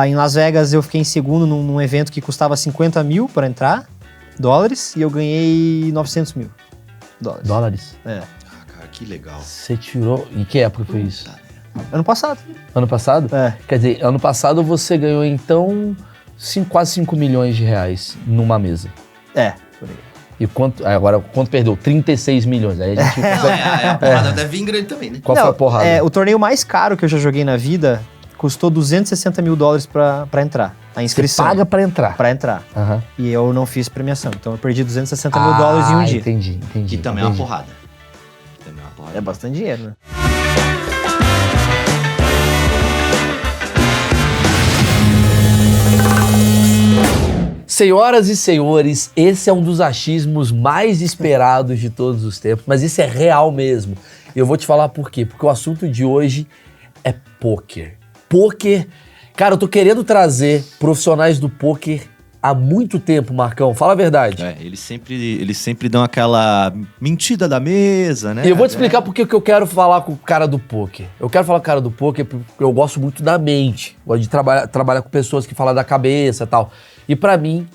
Em Las Vegas eu fiquei em segundo num evento que custava 50 mil para entrar, dólares, e eu ganhei 900 mil dólares. Dólares? É. Cara, que legal. Você tirou... Em que época foi isso? Ano passado. Ano passado? É. Quer dizer, ano passado você ganhou, então, quase 5 milhões de reais numa mesa. É, por aí. E agora, quanto perdeu? 36 milhões. Aí a gente... Não, a porrada deve vir grande também, né? Qual foi a porrada? O torneio mais caro que eu já joguei na vida custou 260 mil dólares pra entrar. A inscrição. Você paga pra entrar. Pra entrar. Aham. E eu não fiz premiação. Então eu perdi 260 mil dólares em um dia. Entendi. E também é uma porrada. Também é uma porrada. É bastante dinheiro, né? Senhoras e senhores, esse é um dos achismos mais esperados de todos os tempos, mas isso é real mesmo. Eu vou te falar por quê. Porque o assunto de hoje é pôquer. Pôquer, cara, eu tô querendo trazer profissionais do pôquer há muito tempo, Marcão. Fala a verdade. Eles sempre dão aquela mentira da mesa, né? E eu vou te explicar por que eu quero falar com o cara do pôquer. Eu quero falar com o cara do pôquer porque eu gosto muito da mente. Gosto de trabalhar com pessoas que falam da cabeça e tal. E pra mim,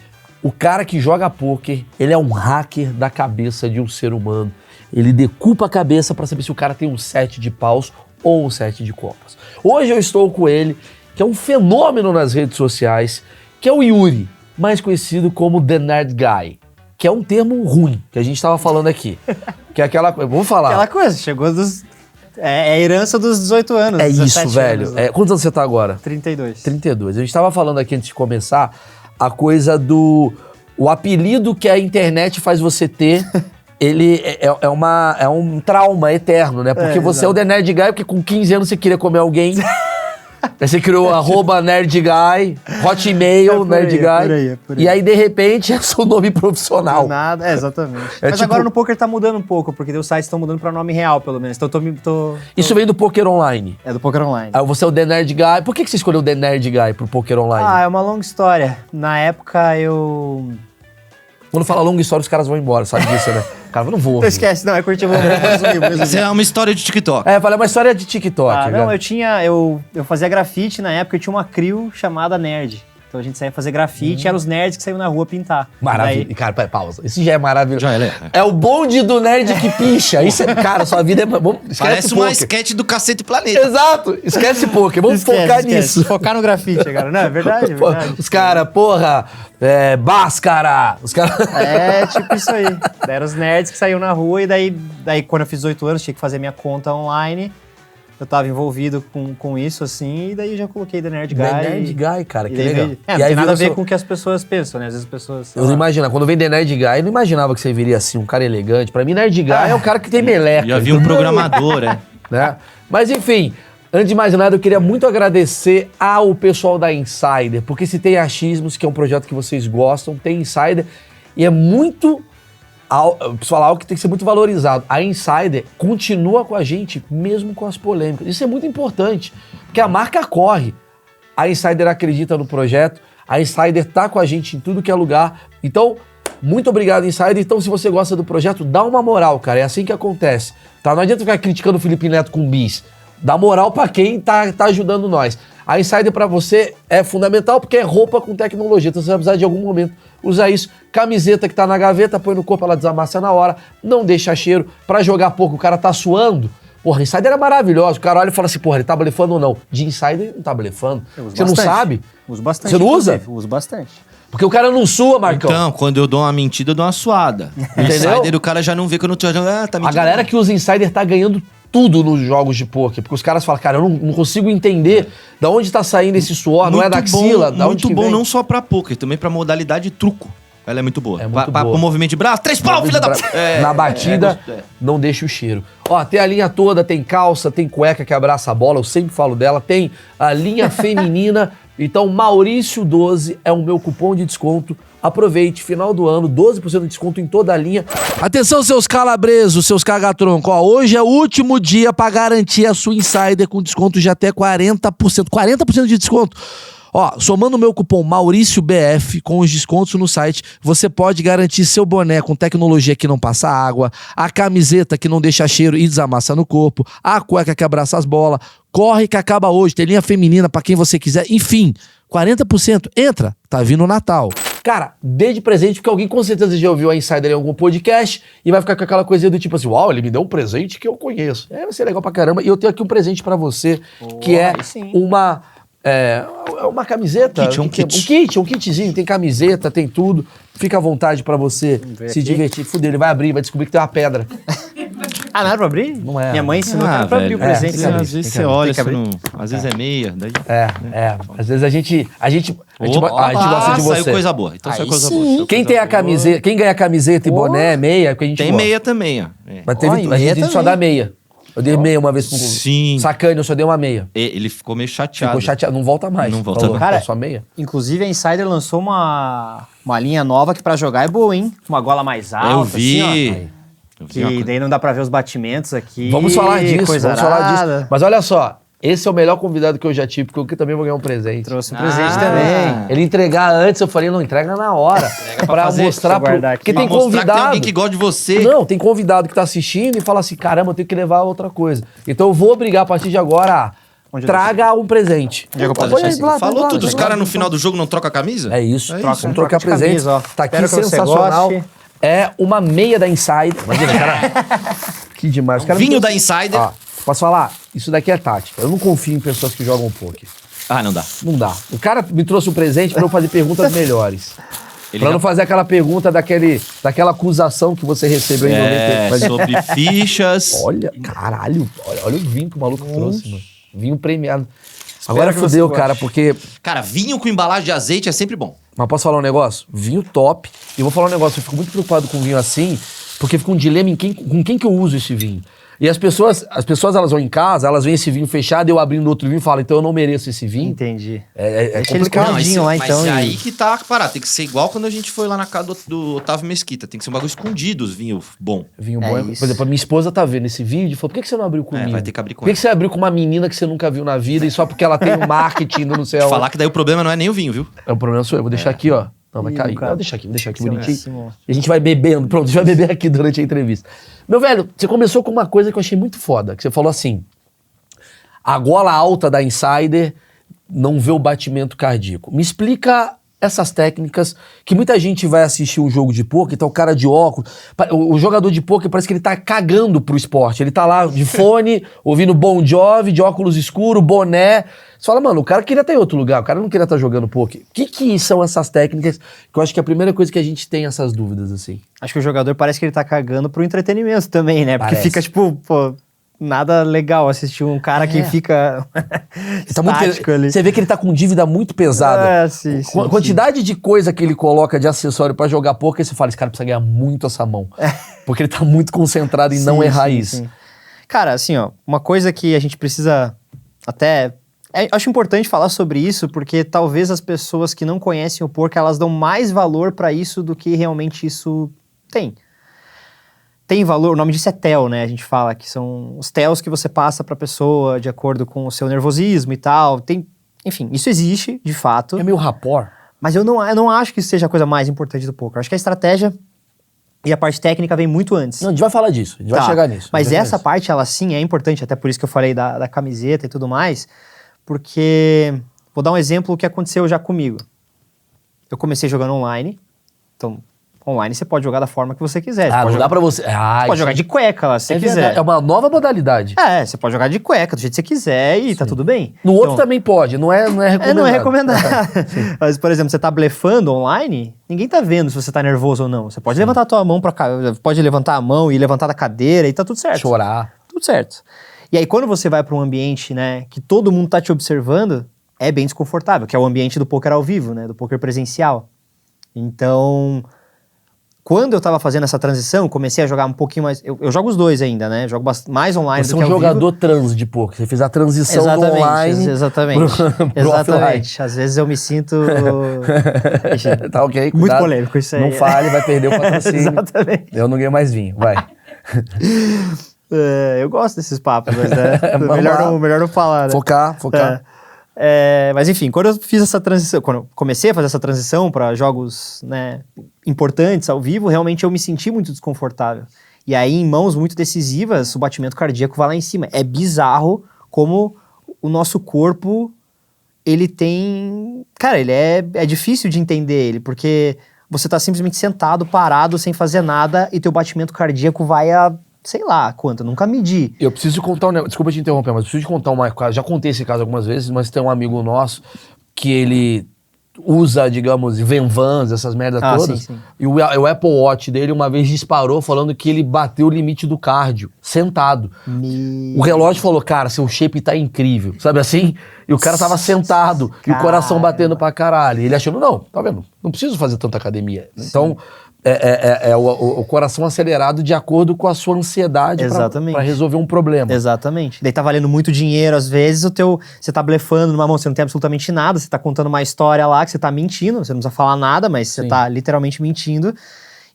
o cara que joga pôquer, ele é um hacker da cabeça de um ser humano. Ele decupa a cabeça pra saber se o cara tem um 7 de paus ou um 7 de copas. Hoje eu estou com ele, que é um fenômeno nas redes sociais, que é o Yuri, mais conhecido como The Nerd Guy, que é um termo ruim, que a gente estava falando aqui. Que é aquela coisa, vamos falar. Aquela coisa, chegou dos... É a herança dos 18 anos. É isso, velho. Anos, né? Quantos anos você tá agora? 32. 32. A gente estava falando aqui antes de começar a coisa do... O apelido que a internet faz você ter, ele é um trauma eterno, né? Porque você é o The Nerd Guy, porque com 15 anos você queria comer alguém. Aí você criou @nerdguy, hotmail, nerdguy. E aí, de repente, é seu nome profissional. Nada, exatamente. Mas agora no poker tá mudando um pouco, porque os sites estão mudando pra nome real, pelo menos. Então Isso vem do poker online. É do poker online. Aí você é o The Nerd Guy. Por que você escolheu o The Nerd Guy pro poker online? É uma longa história. Na época, eu... Quando fala longa história, os caras vão embora, sabe disso, né? Cara, eu não vou. Não esquece, não, é curtir, vou resumir. Isso é uma história de TikTok. Falei uma história de TikTok. Não, eu fazia grafite na época, eu tinha uma crew chamada Nerd. Então a gente saía fazer grafite, eram os nerds que saíam na rua pintar. Maravilha. Cara, pausa. Isso já é maravilhoso. Já é o bonde do nerd que picha. Isso é, cara, sua vida é... Parece uma sketch do Cacete Planeta. Exato. Esquece poker. Vamos focar nisso. Focar no grafite, cara. Não, é verdade, é verdade. Os caras, porra, Bhaskara. Os caras... tipo isso aí. Daí eram os nerds que saíam na rua e daí quando eu fiz 18 anos, tinha que fazer minha conta online. Eu tava envolvido com isso, assim, e daí eu já coloquei The Nerd Guy. The Nerd Guy, cara, que legal. Não tem nada a ver com o que as pessoas pensam, né? Às vezes as pessoas... Eu não imaginava. Quando vem The Nerd Guy, eu não imaginava que você viria assim, um cara elegante. Pra mim, Nerd Guy é o cara que tem meleca. Já vi um programador, né? Mas, enfim, antes de mais nada, eu queria muito agradecer ao pessoal da Insider, porque se tem Achismos, que é um projeto que vocês gostam, tem Insider, e é muito... Preciso falar algo que tem que ser muito valorizado. A Insider continua com a gente, mesmo com as polêmicas. Isso é muito importante, porque a marca corre. A Insider acredita no projeto, a Insider tá com a gente em tudo que é lugar. Então, muito obrigado, Insider. Então, se você gosta do projeto, dá uma moral, cara. É assim que acontece. Tá? Não adianta ficar criticando o Felipe Neto com bis. Dá moral pra quem tá ajudando nós. A Insider pra você é fundamental porque é roupa com tecnologia. Então você vai precisar de algum momento usar isso. Camiseta que tá na gaveta, põe no corpo, ela desamassa na hora. Não deixa cheiro. Pra jogar pouco, o cara tá suando. Porra, Insider é maravilhoso. O cara olha e fala assim, porra, ele tá blefando ou não? De Insider, não tá blefando. Você não sabe? Uso bastante. Você não usa? Uso bastante. Porque o cara não sua, Marcão. Então, quando eu dou uma mentira, eu dou uma suada. Entendeu? Insider, o cara já não vê que eu não tô... tá mentindo. A galera que usa Insider tá ganhando tudo nos jogos de pôquer, porque os caras falam, cara, eu não consigo entender da onde tá saindo esse suor, não é da axila, da onde que vem. Muito bom, não só pra pôquer, também pra modalidade truco. Ela é muito boa. É muito boa. Pro movimento de braço, 3 pau, filha da... Na batida, não deixa o cheiro. Ó, tem a linha toda, tem calça, tem cueca que abraça a bola, eu sempre falo dela, tem a linha feminina. Então, Maurício12 é o meu cupom de desconto. Aproveite, final do ano, 12% de desconto em toda a linha. Atenção, seus calabresos, seus cagatronco. Ó, hoje é o último dia para garantir a sua Insider com desconto de até 40%. 40% de desconto. Ó, somando o meu cupom MaurícioBF com os descontos no site, você pode garantir seu boné com tecnologia que não passa água, a camiseta que não deixa cheiro e desamassa no corpo, a cueca que abraça as bolas. Corre que acaba hoje, tem linha feminina pra quem você quiser, enfim, 40%? Entra, tá vindo o Natal. Cara, dê de presente, porque alguém com certeza já ouviu a Insider em algum podcast e vai ficar com aquela coisinha do tipo assim, uau, ele me deu um presente que eu conheço. Vai ser legal pra caramba. E eu tenho aqui um presente pra você, que é uma... uma camiseta. Um kit. Um kitzinho, tem camiseta, tem tudo. Fica à vontade pra você se divertir. Fudeu, ele vai abrir, vai descobrir que tem uma pedra. Ah, não era pra abrir? Não é. Minha mãe ensinou que era pra abrir o presente. Às vezes você olha, às vezes é meia. Daí... Às vezes a gente gosta de você. Saiu coisa boa. Então saiu coisa boa. Quem tem a camiseta, quem ganha camiseta e boné, meia, porque a gente tem gosta. meia também, ó. Mas a gente só dá meia. Eu dei meia uma vez pro Sim. Sacane, eu só dei uma meia. Ele ficou meio chateado. Ficou chateado, não volta mais. Não volta mais. Cara, só meia. Inclusive a Insider lançou uma linha nova que pra jogar é boa, hein? Uma gola mais alta, Eu vi. assim, ó. Que daí não dá pra ver os batimentos aqui. Vamos falar disso, coisa falar arada. disso. Mas olha só, esse é o melhor convidado que eu já tive, porque eu também vou ganhar um presente. Trouxe um presente também. Ele entregar antes, eu falei, não, entrega na hora. pra mostrar pro... Porque tem Pra mostrar que convidado. tem alguém que gosta de você. Não, tem convidado que tá assistindo e fala assim, caramba, eu tenho que levar outra coisa. Então eu vou obrigar a partir de agora traga um presente. Onde é que eu posso deixar esse? Falou tudo, os caras no final do jogo não trocam a camisa? É isso, Troca, vamos trocar de presente. camisa, ó. Tá aqui Espero que você sensacional. goste. É uma meia da Insider. Imagina, cara. Que demais. Cara, Vinho da Insider. Ó, posso falar? Isso daqui é tática. Eu não confio em pessoas que jogam poker. Ah, não dá. Não dá. O cara me trouxe um presente pra eu fazer perguntas melhores. Pra não fazer aquela pergunta daquela acusação que você recebeu em 90. Sobre fichas. Olha, caralho. Olha o vinho que o maluco trouxe, mano. Vinho premiado. Agora fudeu, cara, porque... Cara, vinho com embalagem de azeite é sempre bom. Mas posso falar um negócio? Vinho top. E eu vou falar um negócio, eu fico muito preocupado com vinho assim, porque fica um dilema com quem que eu uso esse vinho. E as pessoas elas vão em casa, elas veem esse vinho fechado, eu abrindo outro vinho e falo, então eu não mereço esse vinho. Entendi. É Deixa eles complicado. escondidinho lá, então. Mas aí que tá parado. Tem que ser igual quando a gente foi lá na casa do Otávio Mesquita. Tem que ser um bagulho escondido, os vinhos bom. Vinho bom. Por exemplo, a minha esposa tá vendo esse vídeo e falou, por que você não abriu comigo? Vai ter que abrir com Por que você abriu com uma menina que você nunca viu na vida e só porque ela tem um marketing do não sei aonde? Falar que daí o problema não é nem o vinho, viu? O problema sou eu, vou deixar aqui, ó. Não, vai cair. Cara. Vou deixar aqui bonitinho. Péssimo. E a gente vai bebendo. Pronto, a gente vai beber aqui durante a entrevista. Meu velho, você começou com uma coisa que eu achei muito foda, que você falou assim, a gola alta da Insider não vê o batimento cardíaco. Me explica essas técnicas que muita gente vai assistir um jogo de pôquer, tá o cara de óculos, o jogador de pôquer parece que ele tá cagando pro esporte, ele tá lá de fone, ouvindo Bon Jovi, de óculos escuro, boné. Você fala, mano, o cara queria estar em outro lugar, o cara não queria estar jogando pôquer. O que são essas técnicas? Que eu acho que é a primeira coisa que a gente tem essas dúvidas, assim. Acho que o jogador parece que ele tá cagando pro entretenimento também, né? Porque Parece. fica, tipo, pô, nada legal assistir um cara que fica Tá muito estático ali. Você vê que ele tá com dívida muito pesada. Sim, Quantidade de coisa que ele coloca de acessório pra jogar pôquer, você fala, esse cara precisa ganhar muito essa mão. Porque ele tá muito concentrado em não errar isso. Sim. Cara, assim, ó, uma coisa que a gente precisa até... acho importante falar sobre isso, porque talvez as pessoas que não conhecem o poker, elas dão mais valor pra isso do que realmente isso tem. Tem valor, o nome disso é TEL, né? A gente fala que são os TELs que você passa pra pessoa de acordo com o seu nervosismo e tal. Enfim, isso existe, de fato. É meio rapport. Mas eu não acho que isso seja a coisa mais importante do poker. Eu acho que a estratégia e a parte técnica vem muito antes. Não, a gente vai falar disso, a gente vai chegar nisso. Mas essa parte, ela sim é importante, até por isso que eu falei da camiseta e tudo mais, porque vou dar um exemplo que aconteceu já comigo. Eu comecei jogando online, então online você pode jogar da forma que você quiser. Não dá pra você... Você pode jogar de cueca lá, se você quiser. Verdade. É uma nova modalidade. Você pode jogar de cueca, do jeito que você quiser e tá tudo bem. No outro também pode, não é recomendado. Não é recomendado. Mas, por exemplo, você tá blefando online, ninguém tá vendo se você tá nervoso ou não. Você pode levantar a tua mão pode levantar a mão e levantar da cadeira e tá tudo certo. Chorar. Tudo certo. E aí, quando você vai pra um ambiente, né, que todo mundo tá te observando, é bem desconfortável, que é o ambiente do poker ao vivo, né, do poker presencial. Então... Quando eu tava fazendo essa transição, comecei a jogar um pouquinho mais... Eu jogo os dois ainda, né? Jogo mais online Você do é que um ao jogador vivo. trans de poker. Você fez a transição do online Exatamente. pro Exatamente. Às vezes eu me sinto... Tá ok, muito cuidado. polêmico isso aí. Não fale, vai perder o patrocínio. Exatamente. Eu não ganho mais vinho, vai. Eu gosto desses papos, mas melhor não falar, né? Focar. Mas enfim, quando eu fiz essa transição, quando eu comecei a fazer essa transição para jogos, né, importantes ao vivo, realmente eu me senti muito desconfortável. E aí, em mãos muito decisivas, o batimento cardíaco vai lá em cima. É bizarro como o nosso corpo, ele tem... Cara, ele é difícil de entender ele, porque você tá simplesmente sentado, parado, sem fazer nada, e teu batimento cardíaco vai a, sei lá, quanto, eu nunca medi. Eu preciso contar um negócio, desculpa te interromper, mas eu preciso te contar uma coisa, já contei esse caso algumas vezes, mas tem um amigo nosso que ele usa, digamos, Venvans, essas merdas todas, sim. e o Apple Watch dele uma vez disparou falando que ele bateu o limite do cardio, sentado. O relógio falou, cara, seu shape tá incrível, sabe assim? E o cara tava sentado, e o coração batendo pra caralho. E ele achando, não, tá vendo, não preciso fazer tanta academia. Sim. Então, o coração acelerado de acordo com a sua ansiedade pra resolver um problema. Exatamente. Daí tá valendo muito dinheiro, às vezes, você tá blefando numa mão, você não tem absolutamente nada, você tá contando uma história lá que você tá mentindo, você não precisa falar nada, mas você tá literalmente mentindo,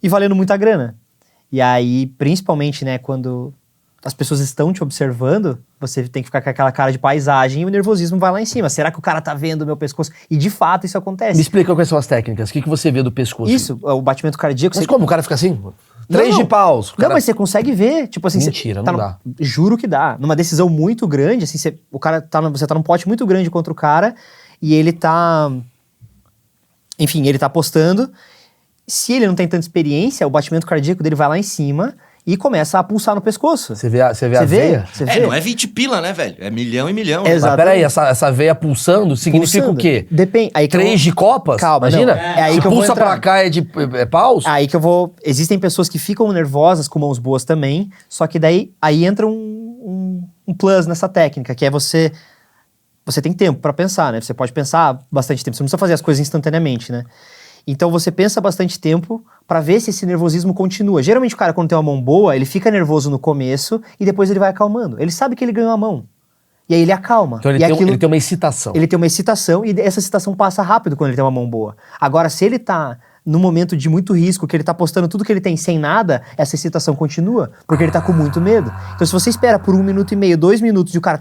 e valendo muita grana. E aí, principalmente, né, quando as pessoas estão te observando, você tem que ficar com aquela cara de paisagem e o nervosismo vai lá em cima. Será que o cara tá vendo o meu pescoço? E de fato isso acontece. Me explica quais são as técnicas. O que você vê do pescoço? Isso, o batimento cardíaco. Mas como? O cara fica assim? 3 de paus. Não, mas você consegue ver. Tipo assim, mentira, não dá. Juro que dá. Numa decisão muito grande, assim, você tá num pote muito grande contra o cara e ele tá... Enfim, ele tá apostando. Se ele não tem tanta experiência, o batimento cardíaco dele vai lá em cima e começa a pulsar no pescoço. Você vê a veia? Não é 20 pila, né, velho? É milhão e milhão. Mas peraí, essa veia pulsando significa o quê? Depende. 3 de copas? Calma, imagina? É aí se que eu vou pulsa entrar. pra cá é paus? Aí que eu vou... Existem pessoas que ficam nervosas com mãos boas também, só que daí aí entra um plus nessa técnica, que é você tem tempo pra pensar, né? Você pode pensar bastante tempo, você não precisa fazer as coisas instantaneamente, né? Então você pensa bastante tempo pra ver se esse nervosismo continua. Geralmente o cara, quando tem uma mão boa, ele fica nervoso no começo e depois ele vai acalmando. Ele sabe que ele ganhou a mão. E aí ele acalma. Então ele tem uma excitação. Ele tem uma excitação e essa excitação passa rápido quando ele tem uma mão boa. Agora, se ele tá num momento de muito risco, que ele tá postando tudo que ele tem sem nada, essa excitação continua, porque ele tá com muito medo. Então se você espera por 1 minuto e meio, 2 minutos e o cara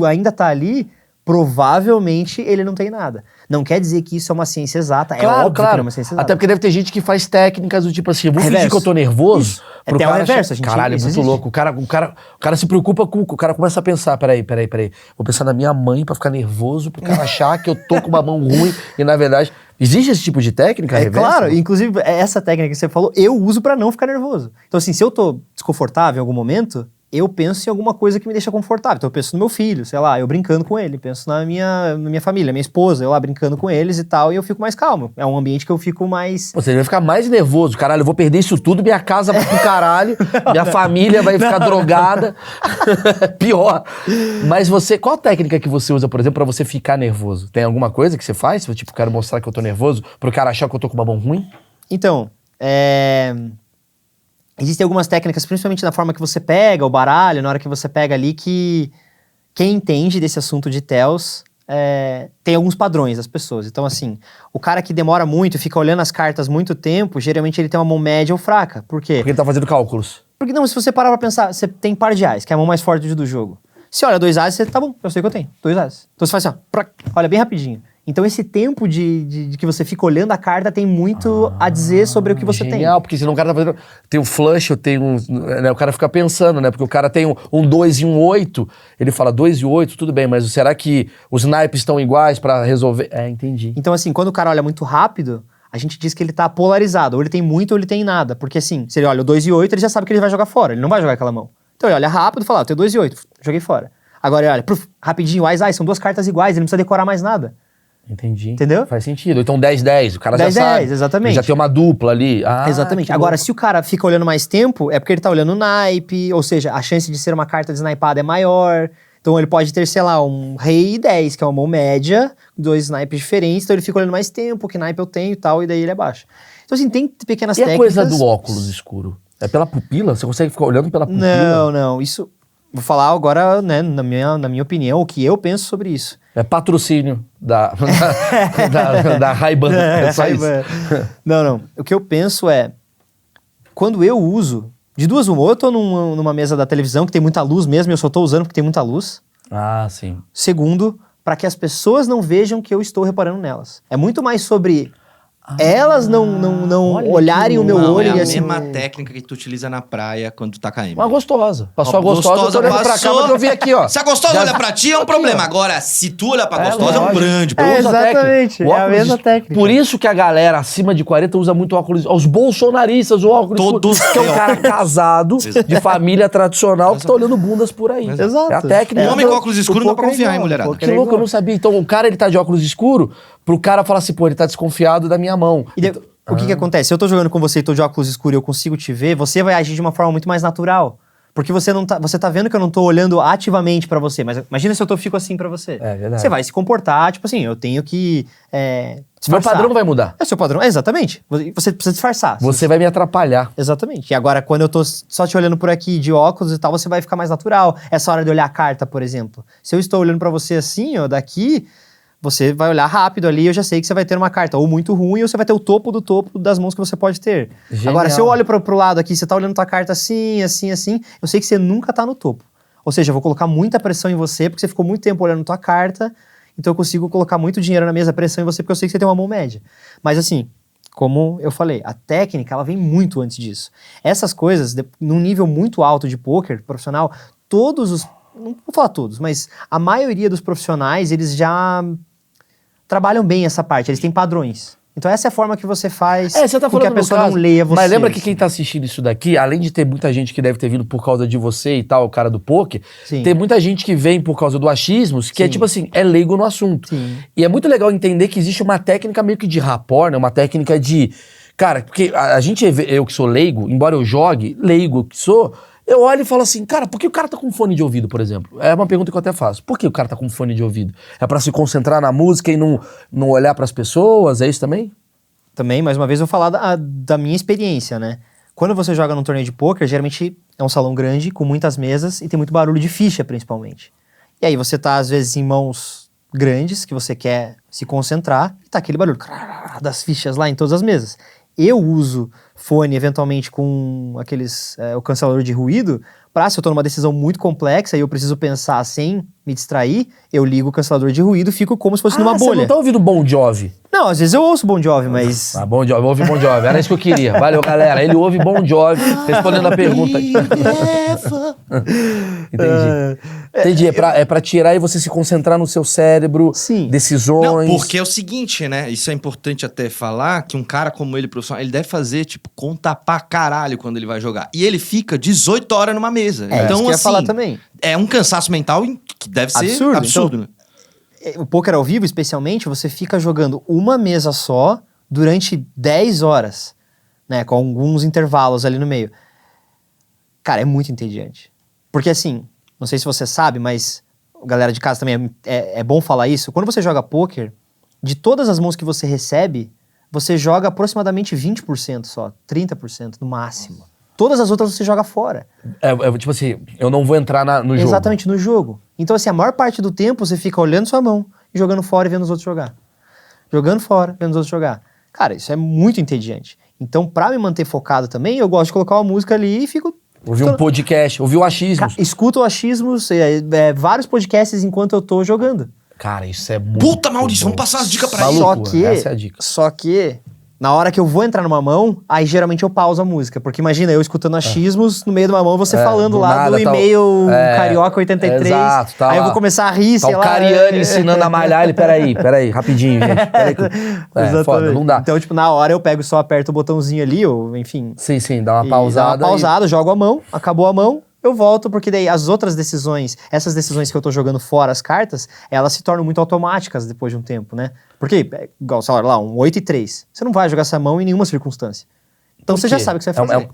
ainda tá ali, provavelmente ele não tem nada. Não quer dizer que isso é uma ciência exata, é óbvio que não é uma ciência exata. Até porque deve ter gente que faz técnicas do tipo assim, eu vou fingir que eu tô nervoso. Pro até o reverso, a gente... Caralho, é muito louco. O cara se preocupa com... O cara começa a pensar, peraí. Vou pensar na minha mãe pra ficar nervoso, pro cara achar que eu tô com uma mão ruim e na verdade... Existe esse tipo de técnica reversa? Claro, inclusive essa técnica que você falou, eu uso pra não ficar nervoso. Então assim, se eu tô desconfortável em algum momento, eu penso em alguma coisa que me deixa confortável. Então eu penso no meu filho, sei lá, eu brincando com ele, penso na minha família, minha esposa, eu lá brincando com eles e tal, e eu fico mais calmo. É um ambiente que eu fico mais... Você vai ficar mais nervoso, caralho, eu vou perder isso tudo, minha casa vai pro caralho, minha família vai ficar drogada, pior. Mas qual a técnica que você usa, por exemplo, pra você ficar nervoso? Tem alguma coisa que você faz? Tipo, quero mostrar que eu tô nervoso, pro cara achar que eu tô com uma mão ruim? Então, existem algumas técnicas, principalmente na forma que você pega o baralho, na hora que você pega ali, que quem entende desse assunto de TELS tem alguns padrões das pessoas. Então, assim, o cara que demora muito, fica olhando as cartas muito tempo, geralmente ele tem uma mão média ou fraca. Por quê? Porque ele tá fazendo cálculos. Porque não, se você parar pra pensar, você tem par de ás, que é a mão mais forte do jogo. Se olha 2 ás, você tá bom, eu sei que eu tenho, 2 ás. Então você faz assim, ó, olha bem rapidinho. Então esse tempo de que você fica olhando a carta tem muito a dizer sobre o que você tem. Genial, porque senão o cara tá fazendo... Tem um flush, eu tenho né, o cara fica pensando, né? Porque o cara tem um 2 e um 8, ele fala 2 e 8, tudo bem, mas será que os naipes estão iguais pra resolver? Entendi. Então assim, quando o cara olha muito rápido, a gente diz que ele tá polarizado, ou ele tem muito ou ele tem nada. Porque assim, se ele olha o 2 e 8, ele já sabe que ele vai jogar fora, ele não vai jogar aquela mão. Então ele olha rápido e fala, eu tenho 2 e 8, joguei fora. Agora ele olha, rapidinho, ás, são 2 cartas iguais, ele não precisa decorar mais nada. Entendi. Entendeu? Faz sentido. Então 10-10, o cara 10, já sabe. 10-10, exatamente. Ele já tem uma dupla ali. Exatamente. Agora, se o cara fica olhando mais tempo, é porque ele tá olhando o naipe, ou seja, a chance de ser uma carta desnaipada é maior. Então ele pode ter, sei lá, um rei 10, que é uma mão média, 2 naipes diferentes, então ele fica olhando mais tempo, que naipe eu tenho e tal, e daí ele é baixo. Então assim, tem pequenas técnicas... E a coisa do óculos escuro? É pela pupila? Você consegue ficar olhando pela pupila? Não, isso... Vou falar agora, né, na minha opinião, o que eu penso sobre isso. É patrocínio da Ray-Ban. É só isso. Não. O que eu penso é, quando eu uso, de duas uma, ou eu tô numa mesa da televisão que tem muita luz mesmo, e eu só tô usando porque tem muita luz. Ah, sim. Segundo, para que as pessoas não vejam que eu estou reparando nelas. É muito mais sobre Elas não olha olharem o meu Não, olho é e a assim... mesma técnica que tu utiliza na praia quando tu tá KM. Uma gostosa. Passou Ó, a gostosa, eu tô olhando pra cá, passou. mas eu vi aqui, ó. Se a gostosa olha pra ti, é um Aqui, problema. ó. Agora, se tu olha pra É, gostosa, é um lógico. grande É, problema. Usa a exatamente, técnica. O é a óculos mesma técnica. Por isso que a galera acima de 40 usa muito óculos. Os bolsonaristas, o óculos Todos escuro, que é um têm cara casado, de família tradicional, que tá olhando bundas por aí. Exato. É a técnica. Um homem com óculos escuros não dá pra confiar, hein, mulherada? Que louco, eu não sabia. Então, o cara, ele tá de óculos escuro, pro cara falar assim, pô, ele tá desconfiado da minha mão. O que acontece? Se eu tô jogando com você e tô de óculos escuros e eu consigo te ver, você vai agir de uma forma muito mais natural. Porque você tá vendo que eu não tô olhando ativamente pra você, mas imagina se eu fico assim pra você. É verdade. Você vai se comportar, tipo assim, eu tenho que Meu disfarçar. padrão não vai mudar. É o seu padrão, exatamente. Você precisa disfarçar. Você vai me atrapalhar. Exatamente. E agora, quando eu tô só te olhando por aqui de óculos e tal, você vai ficar mais natural. Essa hora de olhar a carta, por exemplo. Se eu estou olhando pra você assim, ó, daqui, você vai olhar rápido ali, eu já sei que você vai ter uma carta ou muito ruim, ou você vai ter o topo do topo das mãos que você pode ter. Genial. Agora, se eu olho pro lado aqui, você tá olhando tua carta assim, assim, assim, eu sei que você nunca tá no topo. Ou seja, eu vou colocar muita pressão em você, porque você ficou muito tempo olhando tua carta, então eu consigo colocar muito dinheiro na mesa, pressão em você, porque eu sei que você tem uma mão média. Mas assim, como eu falei, a técnica, ela vem muito antes disso. Essas coisas, num nível muito alto de pôquer profissional, não vou falar todos, mas a maioria dos profissionais, eles já trabalham bem essa parte, eles têm padrões. Então essa é a forma que você faz Você tá com que falando a pessoa no caso, não leia você. Mas lembra que quem tá assistindo isso daqui, além de ter muita gente que deve ter vindo por causa de você e tal, o cara do poker, Sim. tem muita gente que vem por causa do achismos, que é Sim. tipo assim, é leigo no assunto. Sim. E é muito legal entender que existe uma técnica meio que de rapport, né? Uma técnica de... Cara, porque a gente, eu que sou leigo, embora eu jogue, leigo que sou, eu olho e falo assim, cara, por que o cara tá com fone de ouvido, por exemplo? É uma pergunta que eu até faço. Por que o cara tá com fone de ouvido? É pra se concentrar na música e não olhar pras pessoas? É isso também? Também, mais uma vez, eu vou falar da minha experiência, né? Quando você joga num torneio de pôquer, geralmente é um salão grande, com muitas mesas, e tem muito barulho de ficha, principalmente. E aí você tá, às vezes, em mãos grandes, que você quer se concentrar, e tá aquele barulho das fichas lá em todas as mesas. Eu uso fone, eventualmente, com o cancelador de ruído, pra, se eu tô numa decisão muito complexa e eu preciso pensar sem me distrair, eu ligo o cancelador de ruído, fico como se fosse numa bolha. Você não tá ouvindo Bon Jovi? Não, às vezes eu ouço Bon Jovi, mas... Bon Jovi, eu ouvi Bon Jovi, era isso que eu queria. Valeu, galera. Ele ouve Bon Jovi, respondendo a pergunta. Entendi. Entendi, é pra tirar e você se concentrar no seu cérebro, Sim. decisões... Não, porque é o seguinte, né? Isso é importante até falar, que um cara como ele, profissional, ele deve fazer, tipo, conta pra caralho quando ele vai jogar. E ele fica 18 horas numa mesa. É, então, isso que eu ia assim, falar também. é um cansaço mental que deve ser Absurdo. absurdo, Então, né? O poker ao vivo, especialmente, você fica jogando uma mesa só durante 10 horas, né? Com alguns intervalos ali no meio. Cara, é muito entediante. Porque assim, não sei se você sabe, mas galera de casa também é bom falar isso. Quando você joga poker, de todas as mãos que você recebe, você joga aproximadamente 20% só, 30% no máximo. Todas as outras você joga fora. Tipo assim, eu não vou entrar no jogo. Exatamente, no jogo. Então, assim, a maior parte do tempo você fica olhando sua mão e jogando fora e vendo os outros jogar. Jogando fora, vendo os outros jogar. Cara, isso é muito entediante. Então, pra me manter focado também, eu gosto de colocar uma música ali e fico... Ouvi um podcast, ouvi o achismos. Escuto o achismos, vários podcasts enquanto eu tô jogando. Cara, isso é muito Puta maldição, bom. vamos passar as dicas pra Maluco, ele. essa é a dica. Só que, na hora que eu vou entrar numa mão, aí geralmente eu pauso a música. Porque imagina, eu escutando achismos, no meio de uma mão, você falando do lá nada, do e-mail tá, Carioca 83. exato, tá aí eu lá. vou começar a rir, Tá sei o lá. Cariani ensinando a malhar ele. Peraí, rapidinho, gente. Peraí. Exatamente. Foda, não dá. Então, tipo, na hora eu pego só, aperto o botãozinho ali, ou enfim. Sim, dá uma E pausada. dá uma pausada, jogo a mão, acabou a mão, eu volto, porque daí as outras decisões, essas decisões que eu tô jogando fora as cartas, elas se tornam muito automáticas depois de um tempo, né? Porque, igual, sei lá, um 8 e 3. Você não vai jogar essa mão em nenhuma circunstância. Então você já sabe o que você vai fazer.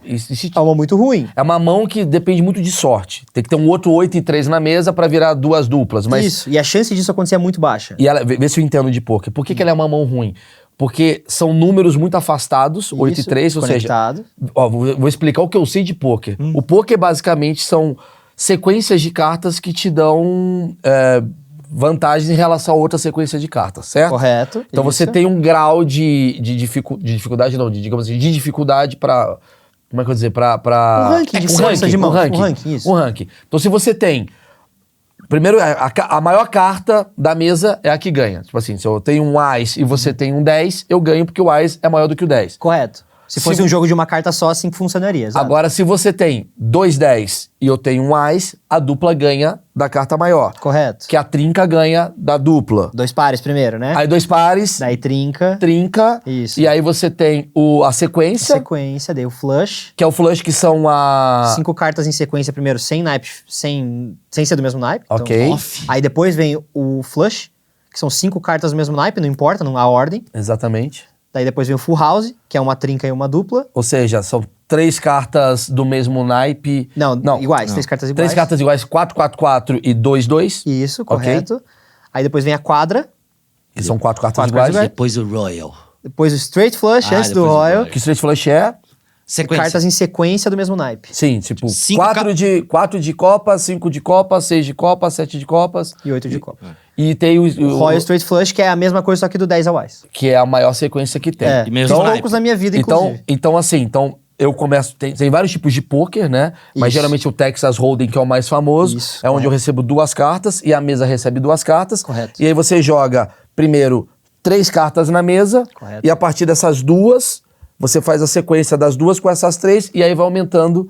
É uma muito ruim. É uma mão que depende muito de sorte. Tem que ter um outro 8 e 3 na mesa pra virar duas duplas. Mas... Isso, e a chance disso acontecer é muito baixa. E ela, vê se eu entendo de poker. Por que ela é uma mão ruim? Porque são números muito afastados, 8 e 3, ou conectado. seja... Ó, vou explicar o que eu sei de poker. O poker, basicamente, são sequências de cartas que te dão vantagens em relação a outra sequência de cartas, certo? Correto. Então você tem um grau de dificuldade, não, digamos assim, de dificuldade pra... Como é que eu vou dizer? Pra... Um ranking de força de mão. Um ranking, Um ranking, isso. Um ranking. Então se você tem Primeiro, a maior carta da mesa é a que ganha. Tipo assim, se eu tenho um Ás e você tem um 10, eu ganho porque o Ás é maior do que o 10. Correto. Se fosse um jogo de uma carta só, assim que funcionaria. Exato. Agora, se você tem 2 10 e eu tenho um Ás, a dupla ganha da carta maior. Correto. Que a trinca ganha da dupla. 2 pares primeiro, né? Aí 2 pares, Daí trinca. Isso. E aí você tem a sequência, Sequência, daí o flush. que é o flush, que são 5 cartas em sequência primeiro, sem naipe, sem ser do mesmo naipe. Ok. Então, aí depois vem o flush, que são 5 cartas do mesmo naipe, não importa, não há ordem. Exatamente. Daí depois vem o full house, que é uma trinca e uma dupla. Ou seja, são 3 cartas do mesmo naipe. Não, iguais, 3 cartas iguais. 3 cartas iguais, 4, 4, 4 e 2, 2. Isso, Ok. correto. Aí depois vem a quadra, Que são 4 cartas Quatro iguais. cartas iguais. Depois o Royal. depois o straight flush, antes do depois o royal. royal. Que straight flush é... Sequência. Cartas em sequência do mesmo naipe. Sim, tipo, Cinco 4 de copa, 5 de copa, 6 de copa, 7 de copas. E 8 de copa. E tem o Royal Straight Flush, que é a mesma coisa, só que do 10 ao Ás. que é a maior sequência que tem. É, E mesmo tem naipe. poucos na minha vida, inclusive. Então eu começo... Tem vários tipos de pôquer, né? Mas Isso. geralmente o Texas Hold'em, que é o mais famoso, Isso, é onde eu correto. recebo 2 cartas e a mesa recebe 2 cartas. Correto. E aí você joga, primeiro, 3 cartas na mesa. Correto. E a partir dessas 2, você faz a sequência das 2 com essas 3 e aí vai aumentando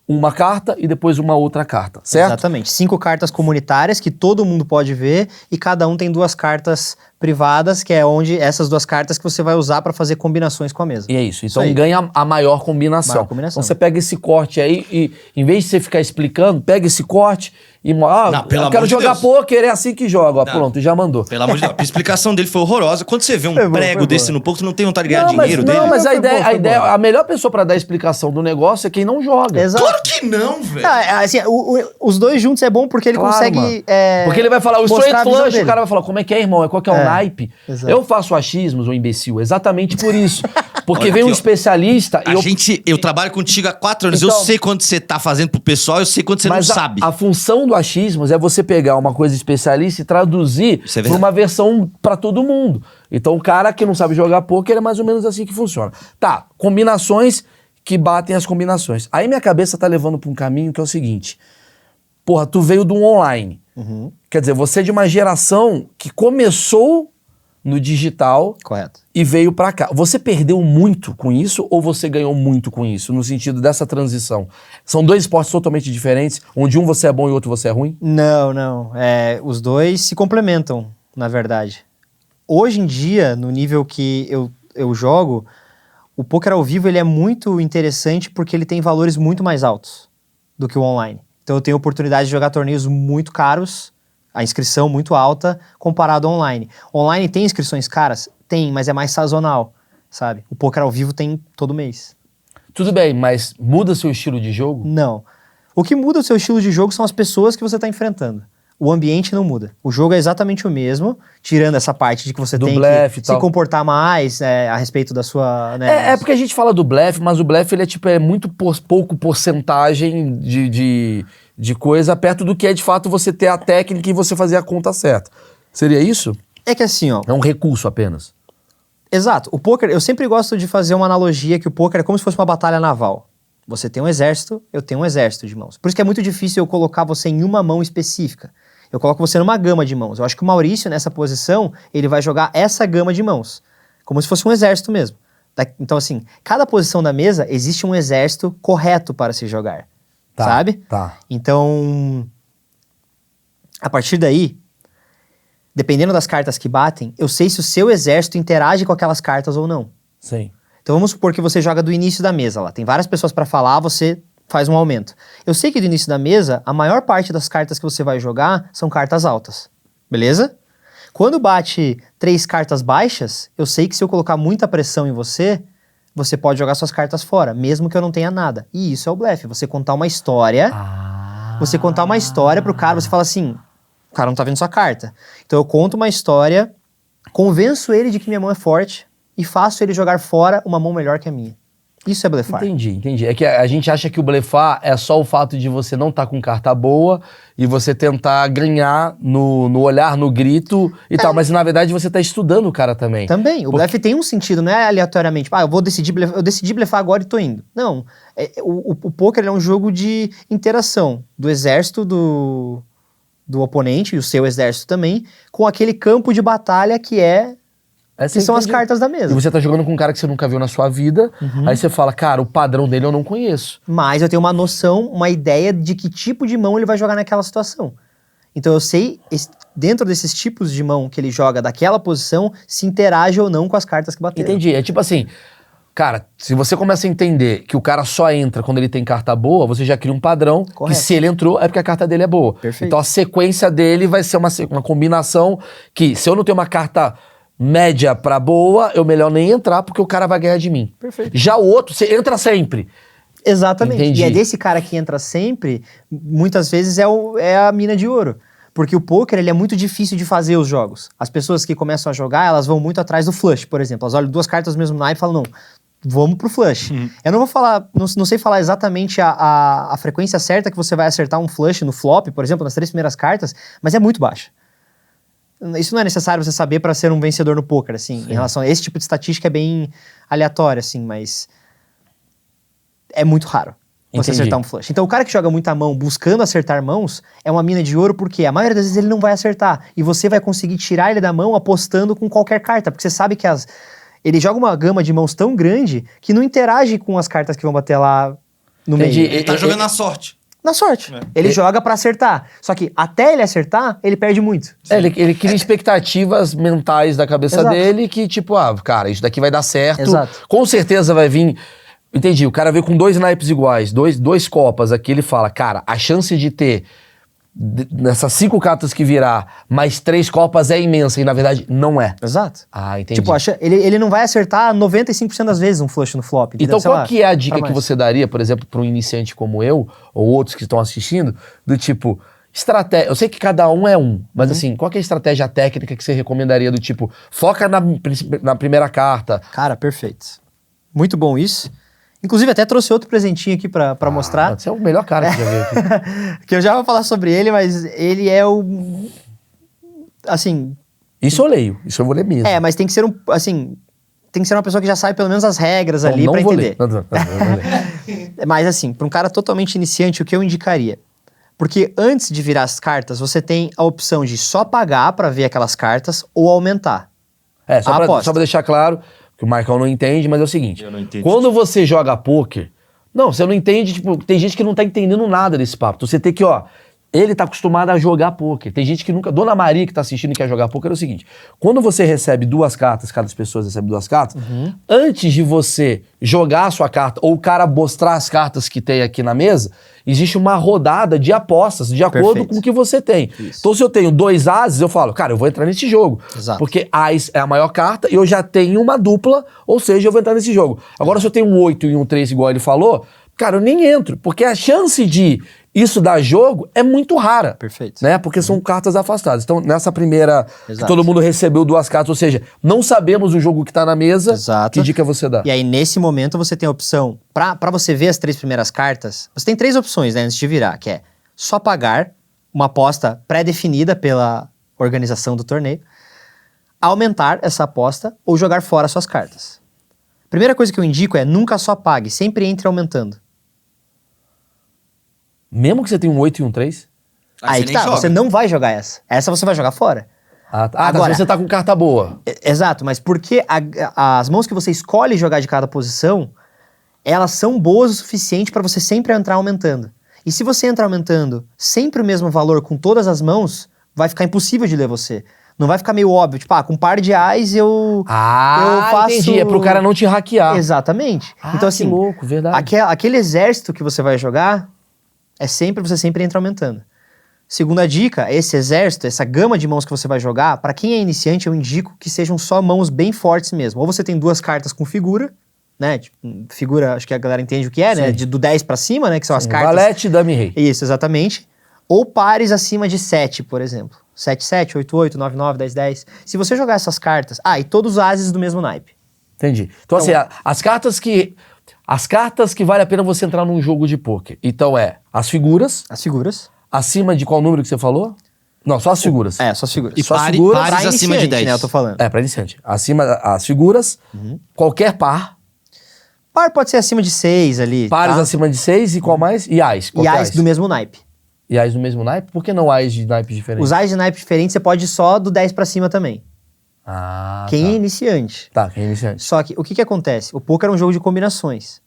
uma carta e depois uma outra carta, certo? Exatamente. 5 cartas comunitárias que todo mundo pode ver e cada um tem 2 cartas privadas, que é onde essas 2 cartas que você vai usar para fazer combinações com a mesa. E é isso. Então aí. ganha a maior combinação. Maior combinação. Então você pega esse corte aí e, em vez de você ficar explicando, pega esse corte e... Não, pelo eu amor quero de jogar Deus. pôquer, é assim que joga. Ó, Não. pronto, já mandou. Pelo amor de Deus. A explicação dele foi horrorosa. Quando você vê um Foi bom, prego foi desse bom. no poker, tu não tem vontade de ganhar Não, mas, dinheiro dele? não, mas Foi bom, foi bom. a melhor pessoa pra dar a explicação do negócio é quem não joga. Exato. Claro que não, velho. Assim, os dois juntos é bom porque ele Claro, consegue. mano. Porque ele vai falar o mostrar straight a visão flush, dele. o cara vai falar, como é que é, irmão? Qual que é o É, naipe? exato. Eu faço achismos, ô imbecil, exatamente por isso. Porque Olha vem um aqui, ó. especialista e Eu trabalho contigo há 4 anos. Então- Eu sei quanto você tá fazendo pro pessoal, eu sei quanto você Mas não sabe. a função do achismos é você pegar uma coisa especialista e traduzir Isso é para verdade. uma versão para todo mundo. Então o cara que não sabe jogar poker é mais ou menos assim que funciona. Tá, combinações que batem as combinações. Aí minha cabeça tá levando para um caminho que é o seguinte. Porra, tu veio do online. Quer dizer, você é de uma geração que começou no digital Correto. e veio pra cá. Você perdeu muito com isso ou você ganhou muito com isso, no sentido dessa transição? São 2 esportes totalmente diferentes, onde um você é bom e outro você é ruim? Não. Os dois se complementam, na verdade. Hoje em dia, no nível que eu jogo, o poker ao vivo ele é muito interessante porque ele tem valores muito mais altos do que o online. Então eu tenho oportunidade de jogar torneios muito caros, a inscrição muito alta, comparado ao online. Online tem inscrições caras? Tem, mas é mais sazonal, sabe? O poker ao vivo tem todo mês. Tudo bem, mas muda seu estilo de jogo? Não. O que muda o seu estilo de jogo são as pessoas que você está enfrentando. O ambiente não muda. O jogo é exatamente o mesmo, tirando essa parte de que você Do tem blefe e que tal. se comportar mais a respeito da sua... Né, É porque a gente fala do blefe, mas o blefe ele é muito pouco porcentagem de coisa perto do que é de fato você ter a técnica e você fazer a conta certa. Seria isso? É que assim, ó... É um recurso apenas. Exato. O poker, eu sempre gosto de fazer uma analogia que o poker é como se fosse uma batalha naval. Você tem um exército, eu tenho um exército de mãos. Por isso que é muito difícil eu colocar você em uma mão específica. Eu coloco você numa gama de mãos. Eu acho que o Maurício, nessa posição, ele vai jogar essa gama de mãos. Como se fosse um exército mesmo. Então, assim, cada posição da mesa existe um exército correto para se jogar. Tá, Sabe? tá. Então, a partir daí, dependendo das cartas que batem, eu sei se o seu exército interage com aquelas cartas ou não. Sim. Então vamos supor que você joga do início da mesa lá. Tem várias pessoas para falar, você faz um aumento. Eu sei que do início da mesa, a maior parte das cartas que você vai jogar são cartas altas. Beleza? Quando bate 3 cartas baixas, eu sei que se eu colocar muita pressão em você, você pode jogar suas cartas fora, mesmo que eu não tenha nada. E isso é o blefe. Você contar uma história. Você contar uma história pro cara, você fala assim, o cara não tá vendo sua carta. Então eu conto uma história, convenço ele de que minha mão é forte e faço ele jogar fora uma mão melhor que a minha. Isso é blefar. Entendi. É que a gente acha que o blefar é só o fato de você não estar com carta boa e você tentar ganhar no olhar, no grito e tal. Mas na verdade você tá estudando o cara também. Também. O blefe tem um sentido, não é aleatoriamente. Eu decidi blefar agora e tô indo. Não. O poker é um jogo de interação do exército do oponente e o seu exército também, com aquele campo de batalha que são as cartas da mesa. E você tá jogando com um cara que você nunca viu na sua vida, aí você fala, cara, o padrão dele eu não conheço. Mas eu tenho uma noção, uma ideia de que tipo de mão ele vai jogar naquela situação. Então eu sei, dentro desses tipos de mão que ele joga daquela posição, se interage ou não com as cartas que bateram. Entendi. É tipo assim, cara, se você começa a entender que o cara só entra quando ele tem carta boa, você já cria um padrão Correto. que se ele entrou é porque a carta dele é boa. Perfeito. Então a sequência dele vai ser uma combinação que, se eu não tenho uma carta média pra boa, eu melhor nem entrar porque o cara vai ganhar de mim. Perfeito. Já o outro, você entra sempre. Exatamente. Entendi. E é desse cara que entra sempre, muitas vezes é a mina de ouro. Porque o poker, ele é muito difícil de fazer os jogos. As pessoas que começam a jogar, elas vão muito atrás do flush, por exemplo. Elas olham 2 cartas do mesmo naipe e falam, não, vamos pro flush. Eu não vou falar, não sei falar exatamente a frequência certa que você vai acertar um flush no flop, por exemplo, nas 3 primeiras cartas, mas é muito baixa. Isso não é necessário você saber para ser um vencedor no poker, assim. Em relação a esse tipo de estatística é bem aleatório, assim, mas é muito raro você Entendi. acertar um flush. Então o cara que joga muita mão buscando acertar mãos é uma mina de ouro porque a maioria das vezes ele não vai acertar e você vai conseguir tirar ele da mão apostando com qualquer carta, porque você sabe que ele joga uma gama de mãos tão grande que não interage com as cartas que vão bater lá no Entendi. meio. Ele tá jogando na sorte. Na sorte. Ele joga pra acertar. Só que até ele acertar, ele perde muito. Ele cria expectativas mentais da cabeça Exato. dele que, tipo, cara, isso daqui vai dar certo. Exato. Com certeza vai vir. Entendi, o cara veio com 2 naipes iguais, dois copas aqui, ele fala, cara, a chance de ter nessas 5 cartas que virar mais 3 copas é imensa, e na verdade não é. Exato. Ah, entendi. Tipo, ele não vai acertar 95% das vezes um flush no flop. Entendeu? Então Sei qual lá, que é a dica pra que mais. você daria, por exemplo, para um iniciante como eu, ou outros que estão assistindo, do tipo, estratégia, eu sei que cada um é um, mas assim, qual que é a estratégia técnica que você recomendaria do tipo, foca na primeira carta? Cara, perfeito. Muito bom isso. Inclusive, até trouxe outro presentinho aqui pra mostrar. Você é o melhor cara que já veio aqui. Que eu já vou falar sobre ele, mas ele é o... Assim... Isso eu leio, isso eu vou ler mesmo. Mas tem que ser tem que ser uma pessoa que já sabe pelo menos as regras Então, ali pra vou entender. ler. Não vou ler. Mas assim, pra um cara totalmente iniciante, o que eu indicaria? Porque antes de virar as cartas, você tem a opção de só pagar pra ver aquelas cartas ou aumentar. Só A pra aposta. deixar claro, que o Marcão não entende, mas é o seguinte. Eu não entendi. Quando você joga pôquer, não, você não entende, tipo, tem gente que não tá entendendo nada desse papo. Então você tem que, ele tá acostumado a jogar pôquer. Tem gente que nunca... Dona Maria que tá assistindo e quer jogar pôquer é o seguinte. Quando você recebe 2 cartas, cada pessoa recebe 2 cartas, antes de você jogar a sua carta ou o cara mostrar as cartas que tem aqui na mesa, existe uma rodada de apostas de acordo Perfeito. com o que você tem. Isso. Então se eu tenho 2 ases, eu falo, cara, eu vou entrar nesse jogo. Exato. Porque Ás é a maior carta e eu já tenho uma dupla, ou seja, eu vou entrar nesse jogo. Agora se eu tenho um 8 e um 3 igual ele falou, cara, eu nem entro, porque a chance de isso dar jogo é muito rara. Perfeito. Né? Porque são cartas afastadas. Então, nessa primeira, que Exato. todo mundo recebeu 2 cartas, ou seja, não sabemos o jogo que tá na mesa, Exato. que dica você dá? E aí, nesse momento, você tem a opção, pra você ver as 3 primeiras cartas, você tem 3 opções, né, antes de virar, que é só pagar uma aposta pré-definida pela organização do torneio, aumentar essa aposta ou jogar fora suas cartas. Primeira coisa que eu indico é nunca só pague, sempre entre aumentando. Mesmo que você tenha um 8 e um 3? Aí você que nem tá, joga. você não vai jogar essa. Essa você vai jogar fora. Agora, se você tá com carta boa. Exato, mas porque as mãos que você escolhe jogar de cada posição, elas são boas o suficiente para você sempre entrar aumentando. E se você entrar aumentando sempre o mesmo valor com todas as mãos, vai ficar impossível de ler você. Não vai ficar meio óbvio, tipo, com um par de ais eu faço... entendi. É pro cara não te hackear. Exatamente. Então assim, que louco, verdade. aquele exército que você vai jogar, você sempre entra aumentando. Segunda dica, esse exército, essa gama de mãos que você vai jogar, pra quem é iniciante, eu indico que sejam só mãos bem fortes mesmo. Ou você tem 2 cartas com figura, né? Tipo, figura, acho que a galera entende o que é, né? Do 10 pra cima, né? Que são as cartas. Valete, dame, rei. Isso, exatamente. Ou pares acima de 7, por exemplo. 7-7, 8-8, 9-9, 10-10. Se você jogar essas cartas... e todos os ases do mesmo naipe. Entendi. Então, assim, as cartas que vale a pena você entrar num jogo de pôquer. Então as figuras. As figuras. Acima de qual número que você falou? Não, só as figuras. Só as figuras. E Só as pares figuras pra acima de iniciante, 10. né? Eu tô falando. Pra iniciante. Acima as figuras, qualquer par. Par pode ser acima de 6 ali. Pares tá? acima de 6 e qual mais? E ás. E ais do mesmo naipe. e ás do mesmo naipe? Por que não ás de naipes diferentes? Os ás de naipe diferentes você pode ir só do 10 pra cima também. Quem é iniciante. Tá, quem é iniciante. Só que o que acontece? O poker é um jogo de combinações.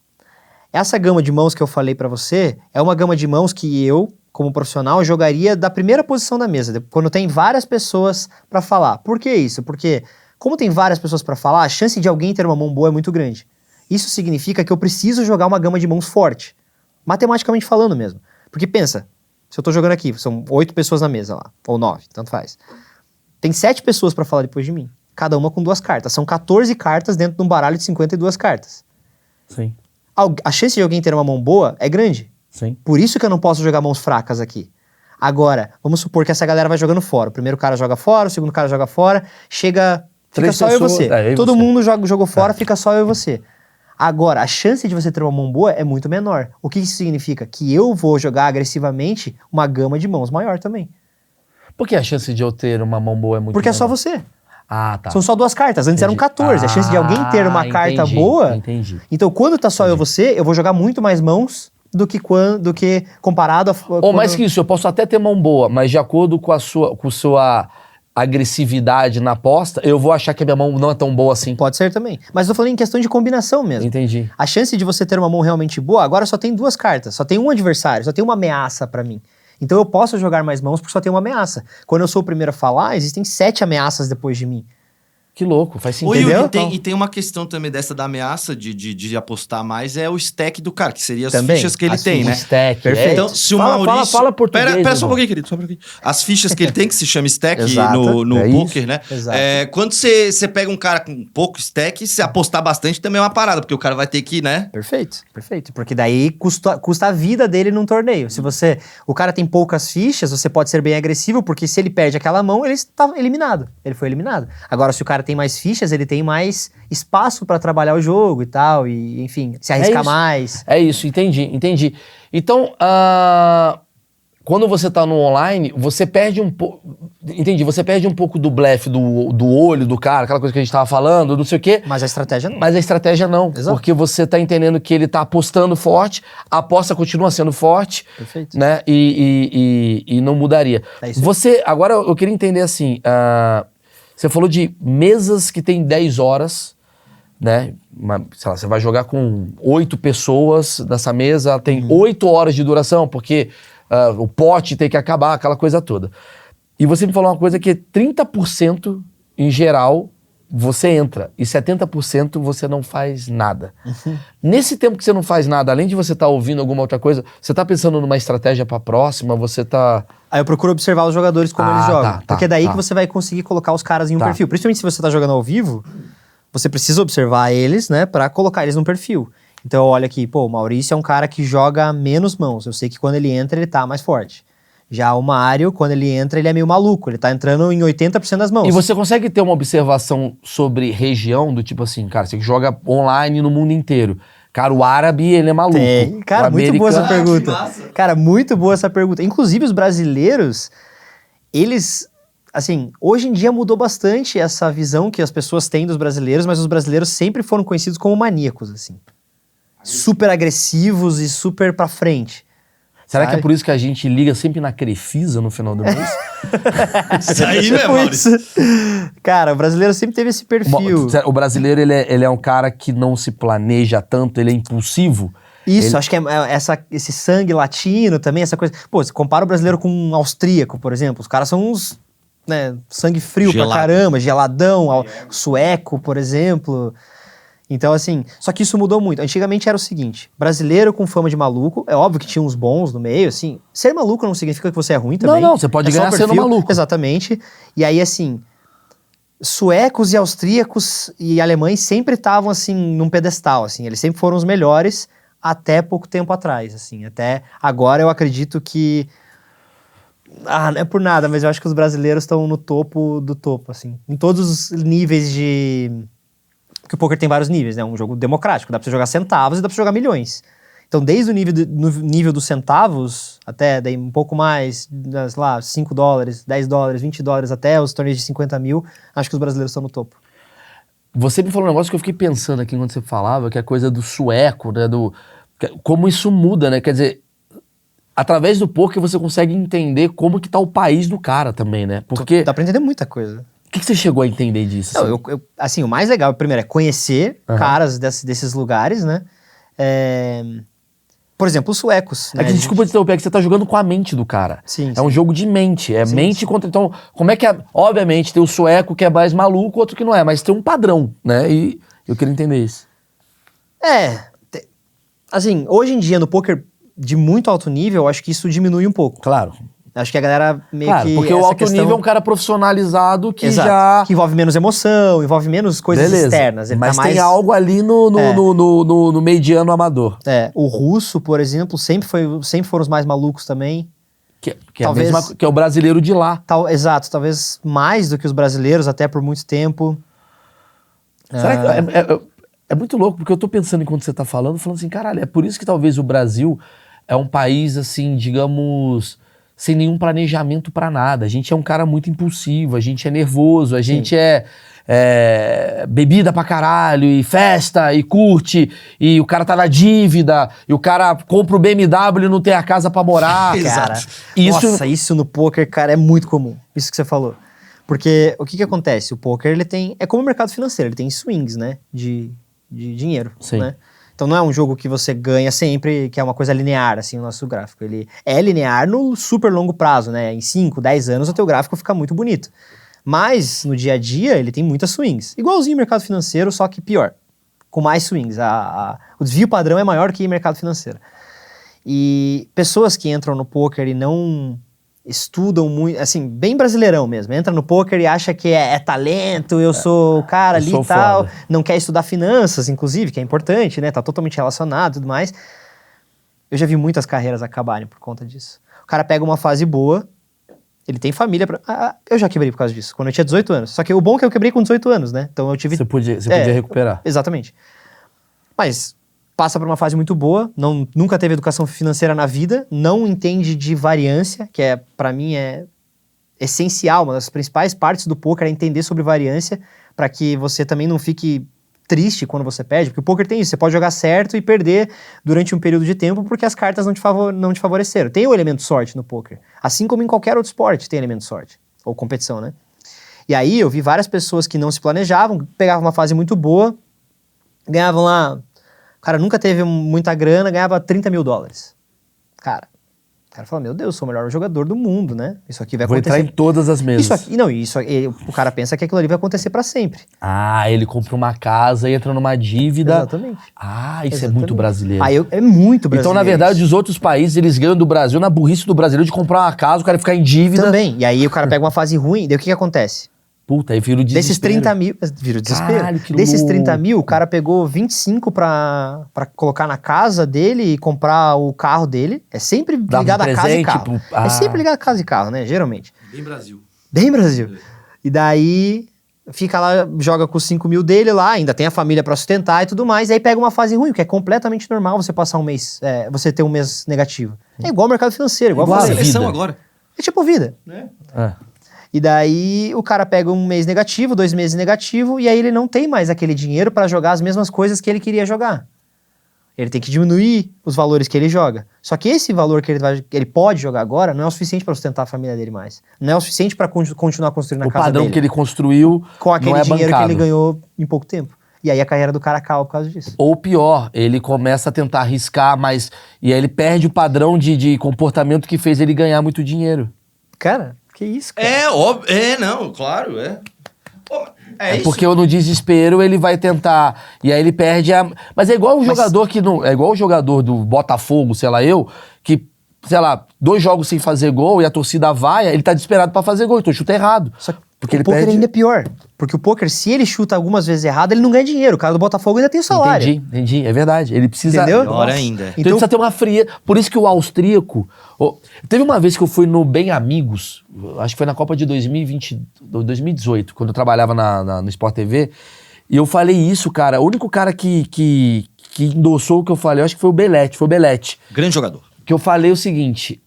Essa gama de mãos que eu falei pra você é uma gama de mãos que eu, como profissional, jogaria da primeira posição da mesa, quando tem várias pessoas pra falar. Por que isso? Porque, como tem várias pessoas pra falar, a chance de alguém ter uma mão boa é muito grande. Isso significa que eu preciso jogar uma gama de mãos forte. Matematicamente falando mesmo. Porque pensa, se eu tô jogando aqui, são 8 pessoas na mesa lá, ou 9, tanto faz. Tem 7 pessoas pra falar depois de mim, cada uma com 2 cartas. São 14 cartas dentro de um baralho de 52 cartas. Sim. A chance de alguém ter uma mão boa é grande. Sim. Por isso que eu não posso jogar mãos fracas aqui. Agora, vamos supor que essa galera vai jogando fora. O primeiro cara joga fora, o segundo cara joga fora, fica 3 só eu e pessoas, você. eu e Todo você. mundo jogou fora, fica só eu e você. Agora, a chance de você ter uma mão boa é muito menor. O que isso significa? Que eu vou jogar agressivamente uma gama de mãos maior também. Por que a chance de eu ter uma mão boa é muito Porque é só menor? você. Ah, tá. São só 2 cartas. Antes eram Entendi. 14. A chance de alguém ter uma carta Entendi, boa... Entendi. Então, quando tá só eu e você, eu vou jogar muito mais mãos do que comparado a... Ou mais que isso, eu posso até ter mão boa, mas de acordo com a sua agressividade na aposta, eu vou achar que a minha mão não é tão boa assim. Pode ser também. Mas eu tô falando em questão de combinação mesmo. Entendi. A chance de você ter uma mão realmente boa, agora só tem 2 cartas, só tem um adversário, só tem uma ameaça pra mim. Então eu posso jogar mais mãos porque só tem uma ameaça. Quando eu sou o primeiro a falar, existem 7 ameaças depois de mim. Que louco, faz sentido. Oi, Entendeu? e tem uma questão também dessa da ameaça de apostar mais, é o stack do cara, que seria as Também, fichas que ele as tem, fichas. né? Stack. Perfeito. Então, se o Fala- Maurício... fala português, Pera só um irmão. pouquinho, querido, só um pouquinho. As fichas que ele tem, que se chama stack Exato. no É poker, isso. né? Exato. Quando você pega um cara com pouco stack, se apostar bastante também é uma parada, porque o cara vai ter que, né? Perfeito, perfeito. Porque daí custa a vida dele num torneio. Se o cara tem poucas fichas, você pode ser bem agressivo, porque se ele perde aquela mão, ele está eliminado. Ele foi eliminado. Agora, se o cara tem mais fichas, ele tem mais espaço pra trabalhar o jogo e tal, e enfim, se arriscar isso. mais. É isso, entendi. Então, quando você tá no online, você perde um pouco... Entendi, você perde um pouco do blefe, do olho do cara, aquela coisa que a gente tava falando, não sei o quê. Mas a estratégia não. Mas a estratégia não, Exato. porque você tá entendendo que ele tá apostando forte, a aposta continua sendo forte, Perfeito. né? E não mudaria. É isso aí. Agora eu queria entender assim, você falou de mesas que tem 10 horas, né? Sei lá, você vai jogar com 8 pessoas nessa mesa, tem 8 horas de duração, porque o pote tem que acabar, aquela coisa toda. E você me falou uma coisa que 30% em geral você entra e 70% você não faz nada. Nesse tempo que você não faz nada, além de você estar ouvindo alguma outra coisa, você tá pensando numa estratégia pra próxima, você tá... Aí eu procuro observar os jogadores como eles jogam. tá, porque é daí tá. que você vai conseguir colocar os caras em um Tá. perfil. Principalmente se você tá jogando ao vivo, você precisa observar eles, né, pra colocar eles num perfil. Então eu olho aqui, pô, o Maurício é um cara que joga menos mãos. Eu sei que quando ele entra, ele tá mais forte. Já o Mário, quando ele entra, ele é meio maluco. Ele tá entrando em 80% das mãos. E você consegue ter uma observação sobre região, do tipo assim, cara, você joga online no mundo inteiro. Cara, o árabe, ele é maluco. Tem. Cara, O muito boa essa americano- pergunta. que massa. Cara, muito boa essa pergunta. Inclusive, os brasileiros, eles... Assim, hoje em dia mudou bastante essa visão que as pessoas têm dos brasileiros, mas os brasileiros sempre foram conhecidos como maníacos, assim. Super agressivos e super pra frente. Será que é Sabe? por isso que a gente liga sempre na Crefisa no final do mês? Isso aí, né, Tipo Maurício? isso. Cara, o brasileiro sempre teve esse perfil. O brasileiro, ele é um cara que não se planeja tanto, ele é impulsivo. Isso, Ele- acho que é esse sangue latino também, essa coisa. Pô, você compara o brasileiro com um austríaco, por exemplo. Os caras são uns, né, sangue frio Gelado. pra caramba, geladão, sueco, por exemplo. Então, assim, só que isso mudou muito. Antigamente era o seguinte, brasileiro com fama de maluco, é óbvio que tinha uns bons no meio, assim. Ser maluco não significa que você é ruim também. Não, você pode só ganhar o sendo perfil. maluco. Exatamente. E aí, assim, suecos e austríacos e alemães sempre estavam, assim, num pedestal, assim. Eles sempre foram os melhores até pouco tempo atrás, assim. Até agora eu acredito que... não é por nada, mas eu acho que os brasileiros estão no topo do topo, assim. Em todos os níveis de... Porque o poker tem vários níveis, né? É um jogo democrático. Dá pra você jogar centavos e dá pra você jogar milhões. Então, desde o nível dos centavos, até daí um pouco mais, sei lá, 5 dólares, 10 dólares, 20 dólares, até os torneios de 50 mil, acho que os brasileiros estão no topo. Você me falou um negócio que eu fiquei pensando aqui enquanto você falava, que é a coisa do sueco, né? Como isso muda, né? Quer dizer, através do poker você consegue entender como que tá o país do cara também, né? Porque... Dá pra entender muita coisa. O que você chegou a entender disso? Não, assim, o mais legal, primeiro, é conhecer caras desses lugares, né? Por exemplo, os suecos. É que, desculpa te interromper, é que você tá jogando com a mente do cara. Sim, É um jogo de mente. É mente contra... Então, como é que é... Obviamente, tem o sueco que é mais maluco, outro que não é. Mas tem um padrão, né? E eu queria entender isso. Assim, hoje em dia, no poker de muito alto nível, eu acho que isso diminui um pouco. Claro. Acho que a galera meio que... Porque o essa alto nível é um cara profissionalizado que Exato. já... Que envolve menos emoção, envolve menos coisas externas. Ele Mas tá tem mais... algo ali no mediano amador. O russo, por exemplo, sempre foram os mais malucos também. Que Talvez- que é o brasileiro de lá. Exato, talvez mais do que os brasileiros, até por muito tempo. Será que... É muito louco, porque eu tô pensando enquanto você tá falando assim, caralho, é por isso que talvez o Brasil é um país, assim, digamos... sem nenhum planejamento pra nada. A gente é um cara muito impulsivo, a gente é nervoso, a gente é bebida pra caralho, e festa, e curte, e o cara tá na dívida, e o cara compra o BMW e não tem a casa pra morar. Cara, Isso... nossa, isso no poker, cara, é muito comum. Isso que você falou. Porque o que acontece? O poker, ele tem... É como o mercado financeiro, ele tem swings, né? De dinheiro, Sim. né? Então não é um jogo que você ganha sempre, que é uma coisa linear, assim, o nosso gráfico. Ele é linear no super longo prazo, né? Em 5, 10 anos o teu gráfico fica muito bonito. Mas no dia a dia ele tem muitas swings. Igualzinho o mercado financeiro, só que pior. Com mais swings. O desvio padrão é maior que o mercado financeiro. E pessoas que entram no poker e não estudam muito, assim, bem brasileirão mesmo. Entra no poker e acha que é talento, eu sou o cara ali sou e tal. foda. Não quer estudar finanças, inclusive, que é importante, né? Tá totalmente relacionado e tudo mais. Eu já vi muitas carreiras acabarem por conta disso. O cara pega uma fase boa, ele tem família pra... eu já quebrei por causa disso, quando eu tinha 18 anos. Só que o bom é que eu quebrei com 18 anos, né? Então eu tive... Você podia recuperar. Exatamente. Mas passa por uma fase muito boa, nunca teve educação financeira na vida, não entende de variância, que para mim é essencial, uma das principais partes do poker é entender sobre variância, para que você também não fique triste quando você perde, porque o poker tem isso, você pode jogar certo e perder durante um período de tempo porque as cartas não te favoreceram. Tem o elemento sorte no poker, assim como em qualquer outro esporte tem elemento sorte, ou competição, né? E aí eu vi várias pessoas que não se planejavam, pegavam uma fase muito boa, ganhavam lá... O cara nunca teve muita grana, ganhava $30 mil. Cara, o cara fala, meu Deus, sou o melhor jogador do mundo, né? Isso aqui vai Vou acontecer. entrar em todas as mesas. O cara pensa que aquilo ali vai acontecer pra sempre. Ele compra uma casa e entra numa dívida. Exatamente. Isso é muito brasileiro. É muito brasileiro. Então, na verdade, os outros países, eles ganham do Brasil na burrice do brasileiro de comprar uma casa, o cara ficar em dívida. Também. E aí o cara pega uma fase ruim, daí o que acontece? Puta, aí vira o desespero. Desses 30 mil... Vira o desespero. Caralho, que Desses louco. 30 mil, o cara pegou 25 pra colocar na casa dele e comprar o carro dele. É sempre Dava ligado a casa e presente, carro. É sempre ligado a casa e carro, né? Geralmente. Bem Brasil. Bem Brasil. E daí fica lá, joga com os 5 mil dele lá, ainda tem a família pra sustentar e tudo mais, e aí pega uma fase ruim, que é completamente normal você passar um mês, você ter um mês negativo. É igual ao mercado financeiro, igual Igual a a você. Seleção vida. agora. É tipo vida. Né? E daí o cara pega um mês negativo, 2 meses negativo, e aí ele não tem mais aquele dinheiro pra jogar as mesmas coisas que ele queria jogar. Ele tem que diminuir os valores que ele joga. Só que esse valor que ele pode jogar agora não é o suficiente pra sustentar a família dele mais. Não é o suficiente pra continuar construindo a O casa padrão dele. que ele construiu Com aquele não é dinheiro bancado. que ele ganhou em pouco tempo. E aí a carreira do cara acaba por causa disso. Ou pior, ele começa a tentar arriscar, mas... E aí ele perde o padrão de comportamento que fez ele ganhar muito dinheiro. Cara, que isso, cara? É, óbvio. Não, claro, é. Pô, isso. Porque no desespero ele vai tentar. E aí ele perde a. Mas é igual o jogador que não. É igual o jogador do Botafogo, sei lá, que, sei lá, 2 jogos sem fazer gol e a torcida vai, ele tá desesperado pra fazer gol, então chuta errado. Só que Porque o ele poker perde... ainda é pior. Porque o poker, se ele chuta algumas vezes errado, ele não ganha dinheiro. O cara do Botafogo ainda tem o salário. Entendi. É verdade. Ele precisa... Entendeu? Pior Nossa. ainda. Então, ele precisa ter uma fria. Por isso que o austríaco... Teve uma vez que eu fui no Bem Amigos, acho que foi na Copa de 2018, quando eu trabalhava no Sport TV, e eu falei isso, cara. O único cara que endossou o que eu falei, eu acho que foi o Belete. Grande jogador. Que eu falei o seguinte...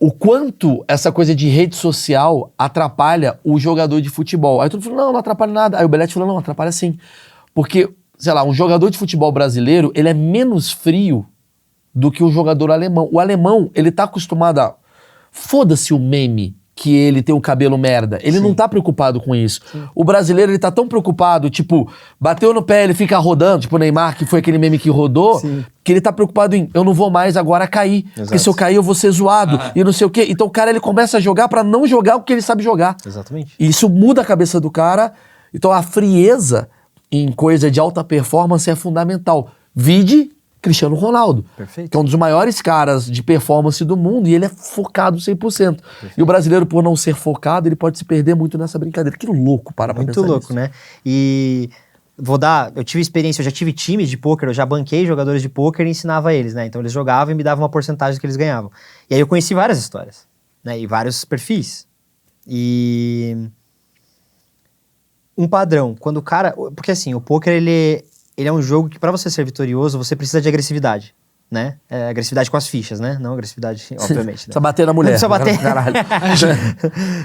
O quanto essa coisa de rede social atrapalha o jogador de futebol. Aí todo mundo falou, não atrapalha nada. Aí o Belete falou, não, atrapalha sim. Porque, sei lá, um jogador de futebol brasileiro, ele é menos frio do que o jogador alemão. O alemão, ele tá acostumado a... Foda-se o meme que ele tem o cabelo merda. Ele não tá preocupado com isso. O brasileiro, ele tá tão preocupado, tipo, bateu no pé, ele fica rodando, tipo o Neymar, que foi aquele meme que rodou, que ele tá preocupado em, eu não vou mais agora cair. Porque se eu cair, eu vou ser zoado e não sei o quê. Então o cara, ele começa a jogar pra não jogar o que ele sabe jogar. Exatamente. E isso muda a cabeça do cara. Então a frieza em coisa de alta performance é fundamental. Vide Cristiano Ronaldo, Perfeito. que é um dos maiores caras de performance do mundo e ele é focado 100%. Perfeito. E o brasileiro, por não ser focado, ele pode se perder muito nessa brincadeira. Que louco, pra Muito pensar louco, nisso. né? E eu tive experiência, eu já tive times de pôquer, eu já banquei jogadores de pôquer e ensinava eles, né? Então eles jogavam e me davam uma porcentagem do que eles ganhavam. E aí eu conheci várias histórias, né? E vários perfis. E um padrão, quando o cara... Porque assim, o pôquer, ele é um jogo que pra você ser vitorioso, você precisa de agressividade, né? Agressividade com as fichas, né? Não agressividade, obviamente. Né? Precisa bater na mulher. Precisa bater. Caralho.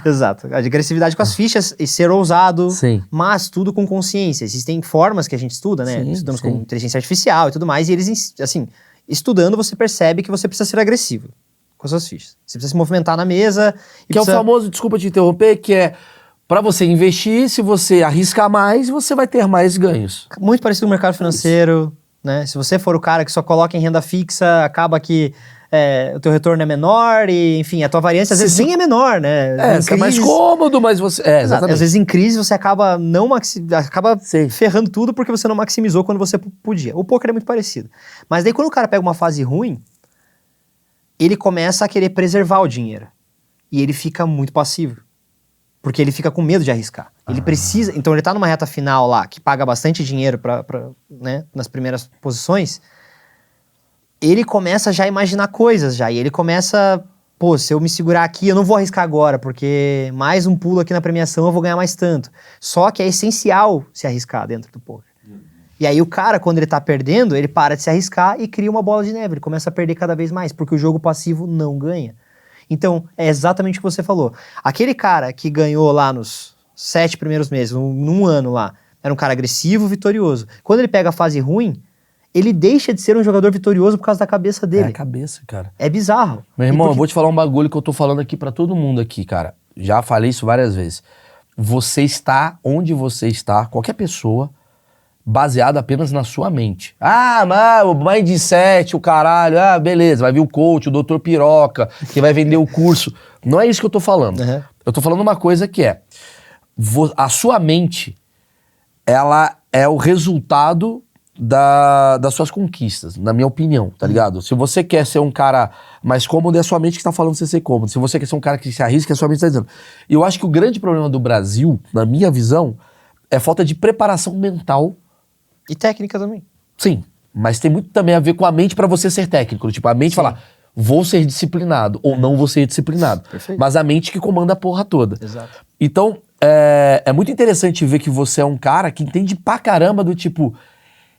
Exato. A agressividade com as fichas e ser ousado, Sim. mas tudo com consciência. Existem formas que a gente estuda, né? Sim, Estudamos sim. com inteligência artificial e tudo mais, e eles, assim, estudando, você percebe que você precisa ser agressivo com as suas fichas. Você precisa se movimentar na mesa. Que é o famoso, desculpa te interromper, que é pra você investir, se você arriscar mais, você vai ter mais ganhos. Muito parecido com o mercado financeiro, né? Se você for o cara que só coloca em renda fixa, acaba que o teu retorno é menor e, enfim, a tua variância às vezes nem é menor, né? Você é mais cômodo, mas você... exatamente. Às vezes em crise você acaba acaba Sim. ferrando tudo porque você não maximizou quando você podia. O poker é muito parecido. Mas daí quando o cara pega uma fase ruim, ele começa a querer preservar o dinheiro. E ele fica muito passivo. Porque ele fica com medo de arriscar. Ele precisa... Então ele tá numa reta final lá, que paga bastante dinheiro né, nas primeiras posições. Ele começa já a imaginar coisas já. E ele começa... Pô, se eu me segurar aqui, eu não vou arriscar agora, porque mais um pulo aqui na premiação eu vou ganhar mais tanto. Só que é essencial se arriscar dentro do poker. E aí o cara, quando ele tá perdendo, ele para de se arriscar e cria uma bola de neve. Ele começa a perder cada vez mais, porque o jogo passivo não ganha. Então, é exatamente o que você falou. Aquele cara que ganhou lá nos 7 primeiros meses, num ano lá, era um cara agressivo, vitorioso. Quando ele pega a fase ruim, ele deixa de ser um jogador vitorioso por causa da cabeça dele. É a cabeça, cara. É bizarro. Meu irmão, eu vou te falar um bagulho que eu tô falando aqui pra todo mundo aqui, cara. Já falei isso várias vezes. Você está onde você está, qualquer pessoa, baseado apenas na sua mente. Mas o mindset, o caralho, beleza, vai vir o coach, o doutor Piroca, que vai vender o curso. Não é isso que eu tô falando. Uhum. Eu tô falando uma coisa que é, a sua mente, ela é o resultado das suas conquistas, na minha opinião, tá ligado? Se você quer ser um cara mais cômodo, é a sua mente que tá falando você ser cômodo. Se você quer ser um cara que se arrisca, é a sua mente que tá dizendo. E eu acho que o grande problema do Brasil, na minha visão, é falta de preparação mental. E técnica também. Sim, mas tem muito também a ver com a mente pra você ser técnico. Tipo, a mente falar, vou ser disciplinado ou não vou ser disciplinado. Perfeito. Mas a mente que comanda a porra toda. Exato. Então, é muito interessante ver que você é um cara que entende pra caramba do tipo,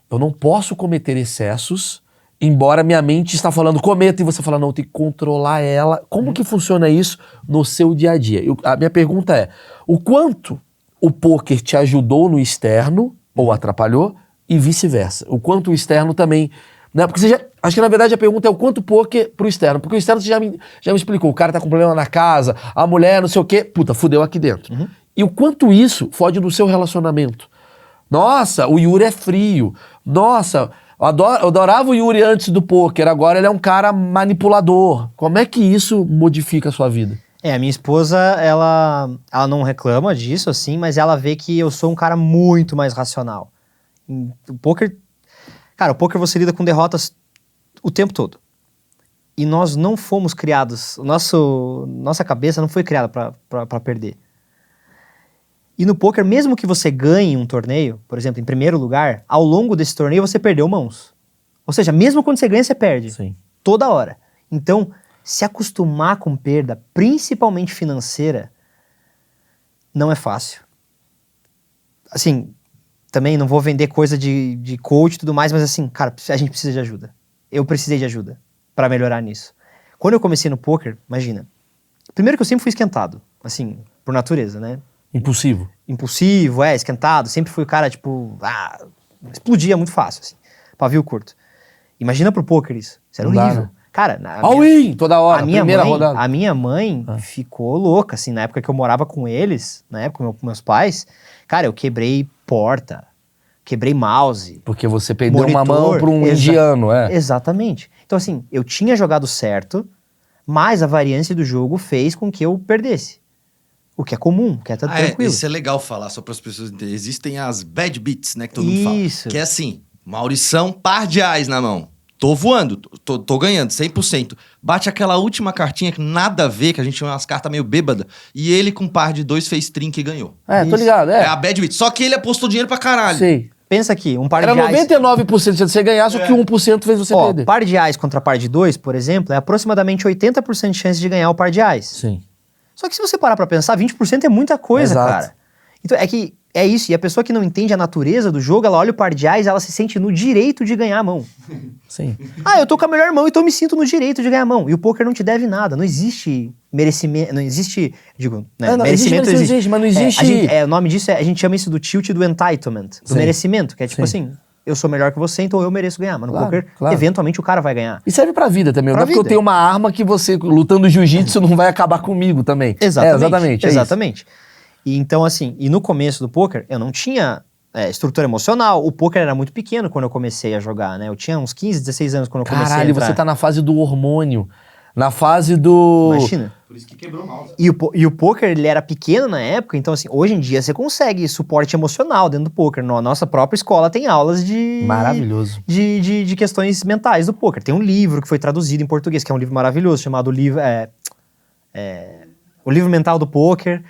eu não posso cometer excessos, embora minha mente está falando cometa e você fala, não, eu tenho que controlar ela. Como que funciona isso no seu dia a dia? A minha pergunta é, o quanto o poker te ajudou no externo ou atrapalhou? E vice-versa. O quanto o externo também... Né? Porque acho que na verdade a pergunta é o quanto poker pro externo. Porque o externo você já me explicou. O cara tá com problema na casa, a mulher não sei o quê. Puta, fudeu aqui dentro. E o quanto isso fode no seu relacionamento. Nossa, o Yuri é frio. Nossa, eu adorava o Yuri antes do poker. Agora ele é um cara manipulador. Como é que isso modifica a sua vida? A minha esposa, ela não reclama disso, assim, mas ela vê que eu sou um cara muito mais racional. O poker, cara, o poker você lida com derrotas o tempo todo. E nós não fomos criados, nossa cabeça não foi criada pra perder. E no poker, mesmo que você ganhe um torneio, por exemplo, em primeiro lugar, ao longo desse torneio você perdeu mãos. Ou seja, mesmo quando você ganha, você perde. Sim. Toda hora. Então, se acostumar com perda, principalmente financeira, não é fácil. Assim, também não vou vender coisa de coach e tudo mais, mas assim, cara, a gente precisa de ajuda. Eu precisei de ajuda pra melhorar nisso. Quando eu comecei no poker, imagina, primeiro que eu sempre fui esquentado, assim, por natureza, né? Impulsivo. Impulsivo, esquentado, sempre fui o cara, tipo, explodia muito fácil, assim, pavio curto. Imagina pro poker isso. Isso era Não dá, horrível. né? Cara, All-in, toda hora, primeira rodada. A minha mãe ficou louca, assim, na época que eu morava com eles, na época com meus pais, cara, eu quebrei porta, quebrei mouse. Porque você perdeu monitor, uma mão para um indiano, Exatamente. Então, assim, eu tinha jogado certo, mas a variância do jogo fez com que eu perdesse. O que é comum, que é tudo tranquilo. Isso é legal falar, só para as pessoas entenderem. Existem as bad beats, né, que todo mundo fala. Isso. Que é assim, Maurição, par de ás na mão. Tô voando, tô ganhando, 100%. Bate aquela última cartinha que nada a ver, que a gente chama umas cartas meio bêbada, e ele com par de 2 fez trinca e ganhou. Tô ligado, É a bad beat. Só que ele apostou dinheiro pra caralho. Sei. Pensa aqui, um par Era de ás... 99% de você ganhar, só que 1% fez você perder. par de ás contra par de 2, por exemplo, é aproximadamente 80% de chance de ganhar o par de ás. Sim. Só que se você parar pra pensar, 20% é muita coisa, Exato. cara. Então, é que é isso. E a pessoa que não entende a natureza do jogo, ela olha o par de ás, ela se sente no direito de ganhar a mão. Sim. Eu tô com a melhor mão, então eu me sinto no direito de ganhar a mão. E o poker não te deve nada. Não existe merecimento, não existe, digo, né, Não, merecimento existe, mas não existe... o nome disso a gente chama isso do tilt do entitlement, do Sim. merecimento, que é tipo Sim. assim, eu sou melhor que você, então eu mereço ganhar. Mas no Claro, poker, claro. eventualmente o cara vai ganhar. E serve pra vida também. Pra Não é porque eu vida. tenho uma arma que você, lutando jiu-jitsu, não vai acabar comigo também. Exatamente. É isso. Exatamente. E então, assim, e no começo do poker, eu não tinha estrutura emocional. O poker era muito pequeno quando eu comecei a jogar, né? Eu tinha uns 15, 16 anos quando eu comecei a Caralho, entrar. você tá na fase do hormônio. Na fase do... Imagina. Por isso que quebrou o mouse. E o poker, ele era pequeno na época, então assim, hoje em dia você consegue suporte emocional dentro do poker. Na nossa própria escola tem aulas de... Maravilhoso. De questões mentais do poker. Tem um livro que foi traduzido em português, que é um livro maravilhoso, chamado O Livro Mental do Poker.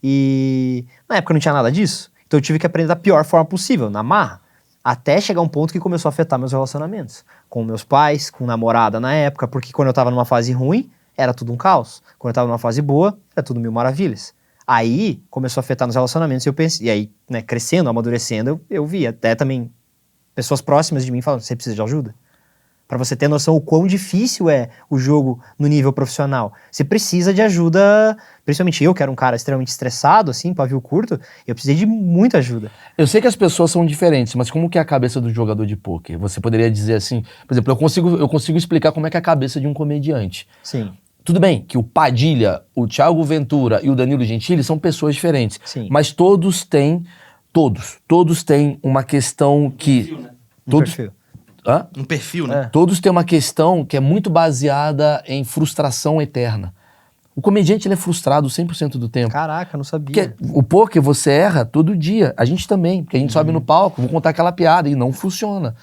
E na época não tinha nada disso. Então eu tive que aprender da pior forma possível, na marra. Até chegar um ponto que começou a afetar meus relacionamentos. Com meus pais, com namorada na época, porque quando eu tava numa fase ruim, era tudo um caos. Quando eu tava numa fase boa, era tudo mil maravilhas. Aí começou a afetar nos relacionamentos e eu pensei, e aí, né, crescendo, amadurecendo, eu vi até também pessoas próximas de mim falando, você precisa de ajuda? Pra você ter noção o quão difícil é o jogo no nível profissional. Você precisa de ajuda, principalmente eu, que era um cara extremamente estressado, assim, pavio curto, eu precisei de muita ajuda. Eu sei que as pessoas são diferentes, mas como que é a cabeça do jogador de pôquer? Você poderia dizer assim, por exemplo, eu consigo explicar como é que é a cabeça de um comediante. Sim. Tudo bem que o Padilha, o Thiago Ventura e o Danilo Gentili são pessoas diferentes, Sim. mas todos têm uma questão que... Perfil. Hã? Um perfil, né? Todos têm uma questão que é muito baseada em frustração eterna. O comediante ele é frustrado 100% do tempo. Caraca, não sabia. Porque o poker você erra todo dia. A gente também. Porque a gente sobe no palco, vou contar aquela piada e não funciona.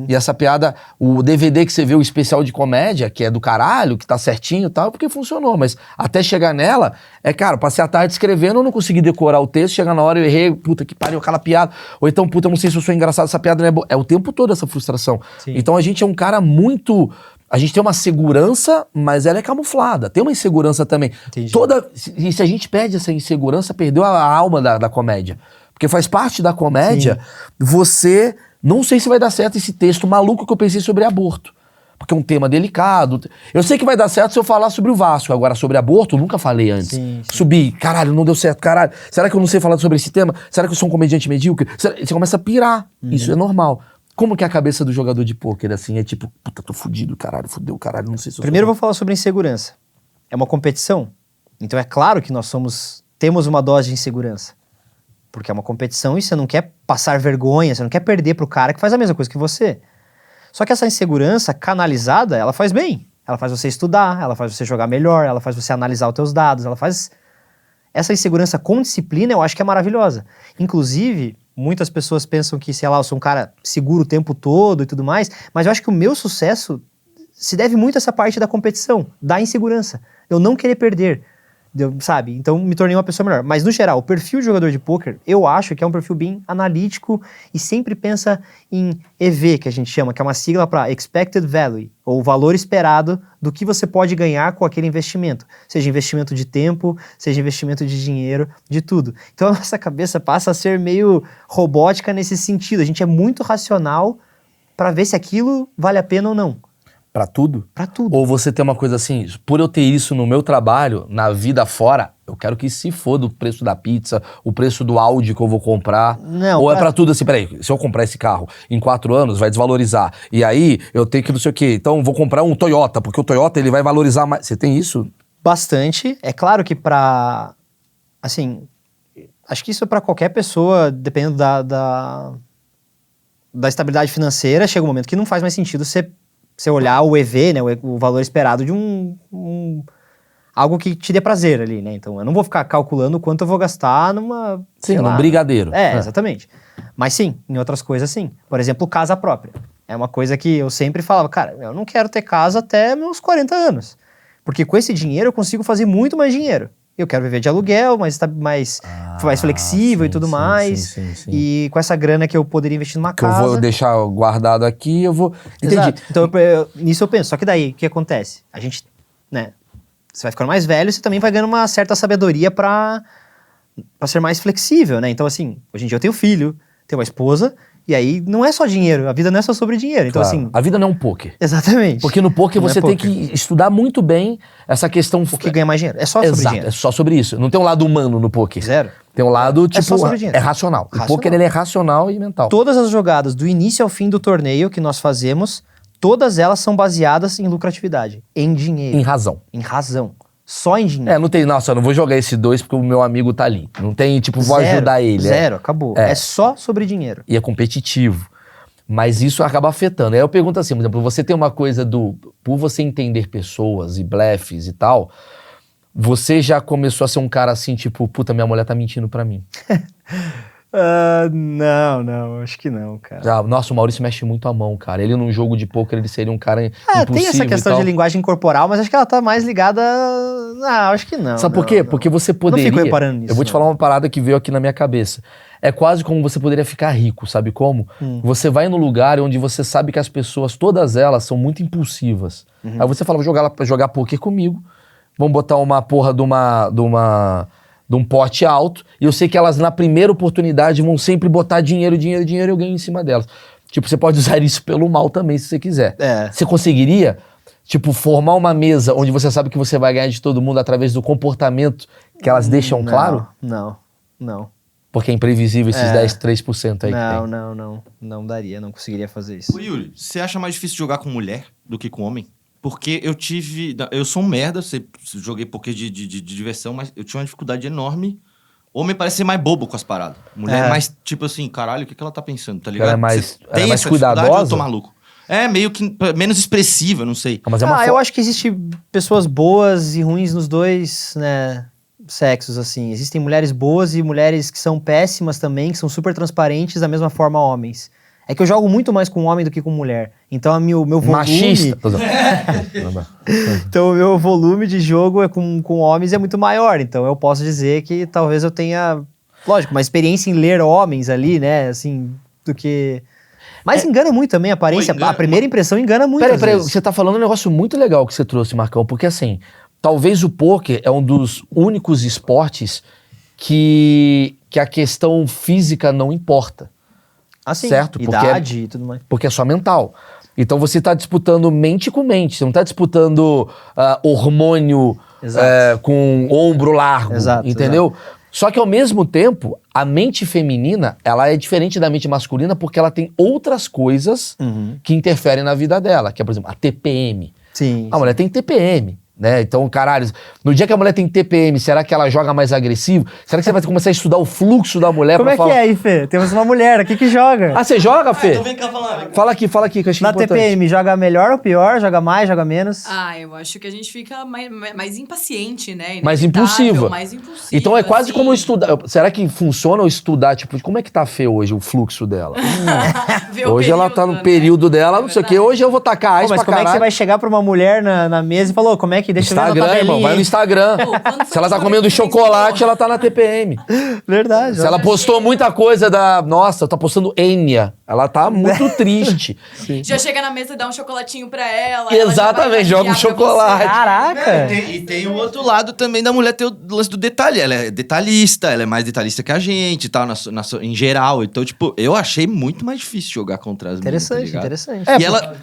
E essa piada, o DVD que você vê, o especial de comédia, que é do caralho, que tá certinho e tal, porque funcionou. Mas até chegar nela, cara, passei a tarde escrevendo, eu não consegui decorar o texto, chega na hora eu errei, puta que pariu, aquela piada. Ou então, puta, eu não sei se eu sou engraçado, essa piada não é boa. É o tempo todo essa frustração. Sim. Então a gente é um cara muito... A gente tem uma segurança, mas ela é camuflada. Tem uma insegurança também. Entendi. E se a gente perde essa insegurança, perdeu a alma da comédia. Porque faz parte da comédia, você... Não sei se vai dar certo esse texto maluco que eu pensei sobre aborto. Porque é um tema delicado. Eu sei que vai dar certo se eu falar sobre o Vasco. Agora, sobre aborto, eu nunca falei antes. Sim. Subi, caralho, não deu certo, caralho. Será que eu não sei falar sobre esse tema? Será que eu sou um comediante medíocre? Você começa a pirar. Isso é normal. Como que é a cabeça do jogador de pôquer, assim? É tipo, puta, tô fudido, caralho, fudeu, caralho, não sei se eu Primeiro eu sou... vou falar sobre insegurança. É uma competição. Então é claro que temos uma dose de insegurança. Porque é uma competição e você não quer passar vergonha, você não quer perder pro cara que faz a mesma coisa que você. Só que essa insegurança canalizada, ela faz bem. Ela faz você estudar, ela faz você jogar melhor, ela faz você analisar os teus dados, ela faz... Essa insegurança com disciplina eu acho que é maravilhosa. Inclusive, muitas pessoas pensam que, sei lá, eu sou um cara seguro o tempo todo e tudo mais, mas eu acho que o meu sucesso se deve muito a essa parte da competição, da insegurança. Eu não querer perder, sabe? Então me tornei uma pessoa melhor. Mas no geral, o perfil de jogador de pôquer, eu acho que é um perfil bem analítico e sempre pensa em EV, que a gente chama, que é uma sigla para Expected Value, ou valor esperado do que você pode ganhar com aquele investimento. Seja investimento de tempo, seja investimento de dinheiro, de tudo. Então a nossa cabeça passa a ser meio robótica nesse sentido. A gente é muito racional para ver se aquilo vale a pena ou não. Pra tudo? Pra tudo. Ou você tem uma coisa assim, por eu ter isso no meu trabalho, na vida fora, Eu quero que se foda o preço da pizza, o preço do Audi que eu vou comprar. Não, Ou é pra tudo assim, peraí, se eu comprar esse carro em 4 anos, vai desvalorizar. E aí, eu tenho que não sei o quê. Então, vou comprar um Toyota, porque o Toyota, ele vai valorizar mais. Você tem isso? Bastante. É claro que assim, acho que isso é pra qualquer pessoa, dependendo da estabilidade financeira, chega um momento que não faz mais sentido você olhar o EV, né, o valor esperado de algo que te dê prazer ali, né? Então, eu não vou ficar calculando quanto eu vou gastar numa... Sim, sei lá, num brigadeiro. Exatamente. Mas sim, em outras coisas sim. Por exemplo, casa própria. É uma coisa que eu sempre falava, cara, eu não quero ter casa até meus 40 anos. Porque com esse dinheiro eu consigo fazer muito mais dinheiro. Eu quero viver de aluguel, mais flexível e tudo mais. Sim. E com essa grana que eu poderia investir numa Que casa... eu vou deixar guardado aqui, eu vou... Entendi. Exato. Então, nisso eu penso. Só que daí, o que acontece? A gente, né... Você vai ficando mais velho, você também vai ganhando uma certa sabedoria pra ser mais flexível, né? Então, assim, hoje em dia eu tenho filho, tenho uma esposa, e aí não é só dinheiro, a vida não é só sobre dinheiro. Então, Claro. assim... A vida não é um poker. Exatamente. Porque no poker Não é você tem poker. que estudar muito bem essa questão... O que ganha mais dinheiro? É só sobre Exato, dinheiro. é só sobre isso. Não tem um lado humano no poker. Zero. Tem um lado, tipo, só sobre dinheiro. é racional. O Racional. poker, ele é racional e mental. Todas as jogadas do início ao fim do torneio que nós fazemos, todas elas são baseadas em lucratividade, em dinheiro, Em razão. em razão. Só em dinheiro. Não tem, nossa, eu não vou jogar esse 2 porque o meu amigo tá ali. Não tem, tipo, vou Zero, ajudar ele. Zero, acabou. É só sobre dinheiro. E é competitivo. Mas isso acaba afetando. Aí eu pergunto assim, por exemplo, você tem uma coisa por você entender pessoas e blefes e tal, você já começou a ser um cara assim, tipo, puta, minha mulher tá mentindo pra mim. Não, acho que não, cara. Já, nossa, o Maurício mexe muito a mão, cara. Ele num jogo de pôquer, ele seria um cara impulsivo Tem essa questão e tal. de linguagem corporal, mas acho que ela tá mais ligada... Não, acho que não. Sabe por quê? Porque você poderia... fico reparando nisso, Eu vou te não. falar uma parada que veio aqui na minha cabeça. É quase como você poderia ficar rico, sabe como? Você vai no lugar onde você sabe que as pessoas, todas elas, são muito impulsivas. Aí você fala, vou jogar pôquer comigo, vamos botar uma porra de um pote alto, e eu sei que elas, na primeira oportunidade, vão sempre botar dinheiro, e eu ganho em cima delas. Tipo, você pode usar isso pelo mal também, se você quiser. Você conseguiria, tipo, formar uma mesa onde você sabe que você vai ganhar de todo mundo através do comportamento que elas deixam claro? Não. Porque é imprevisível esses 3% aí que tem. Não daria, não conseguiria fazer isso. Ô, Yuri, você acha mais difícil jogar com mulher do que com homem? Porque eu sou um merda, joguei poker de diversão, mas eu tinha uma dificuldade enorme. Homem parece ser mais bobo com as paradas. Mulher é mais, tipo assim, caralho, o que ela tá pensando, tá ligado? Ela é mais, Você tem mais essa dificuldade ou cuidadosa? eu tô maluco? É, meio que menos expressiva, não sei. Mas é uma Eu acho que existem pessoas boas e ruins nos dois, né, sexos, assim. Existem mulheres boas e mulheres que são péssimas também, que são super transparentes, da mesma forma homens. É que eu jogo muito mais com homem do que com mulher. Então o meu volume... Machista. Então o meu volume de jogo com homens é muito maior. Então eu posso dizer que talvez eu tenha, lógico, uma experiência em ler homens ali, né, assim, do que... Mas engana muito também a aparência. Engana. A primeira impressão engana muito. Peraí, você tá falando um negócio muito legal que você trouxe, Marcão, porque assim, talvez o pôquer é um dos únicos esportes que a questão física não importa. Assim, certo? idade e tudo mais. Porque é só mental. Então você tá disputando mente com mente, você não tá disputando hormônio com ombro largo, entendeu? Só que ao mesmo tempo, a mente feminina, ela é diferente da mente masculina porque ela tem outras coisas que interferem na vida dela, que é, por exemplo, a TPM. Sim. A mulher tem TPM, né? Então, caralho, no dia que a mulher tem TPM, será que ela joga mais agressivo? Será que você vai começar a estudar o fluxo da mulher Como pra é falar... que é aí, Fê? Temos uma mulher aqui que joga. Ah, você joga, Fê? Então vem cá falar. Vem cá. Fala aqui, que eu achei Na importante. TPM, joga melhor ou pior? Joga mais, joga menos? Eu acho que a gente fica mais impaciente, né? Mais Inevitável, impulsiva. Mais impulsiva. Então é quase assim. como estudar. Será que funciona ou estudar? Tipo, como é que tá a Fê hoje, o fluxo dela? Ver o Hoje ela tá no né? período dela, não sei o quê. Hoje eu vou tacar Pô, ice mas pra como é que você caralho. vai chegar pra uma mulher na mesa e falar, como é que deixa eu ver na Instagram, tabelinha, irmão. Vai no hein? Instagram. Pô, quando foi Se ela tá a última comendo vez que você chocolate, ensinou? ela tá na TPM. Verdade. Se ela postou muita coisa da... Nossa, tá postando Enya. Ela tá muito triste. Já chega na mesa e dá um chocolatinho pra ela. Exatamente, joga um chocolate. Caraca! E tem o outro lado também da mulher, tem o lance do detalhe. Ela é detalhista, ela é mais detalhista que a gente e tal, em geral. Então, tipo, eu achei muito mais difícil jogar contra as meninas, tá Interessante, ligado? interessante. E ela...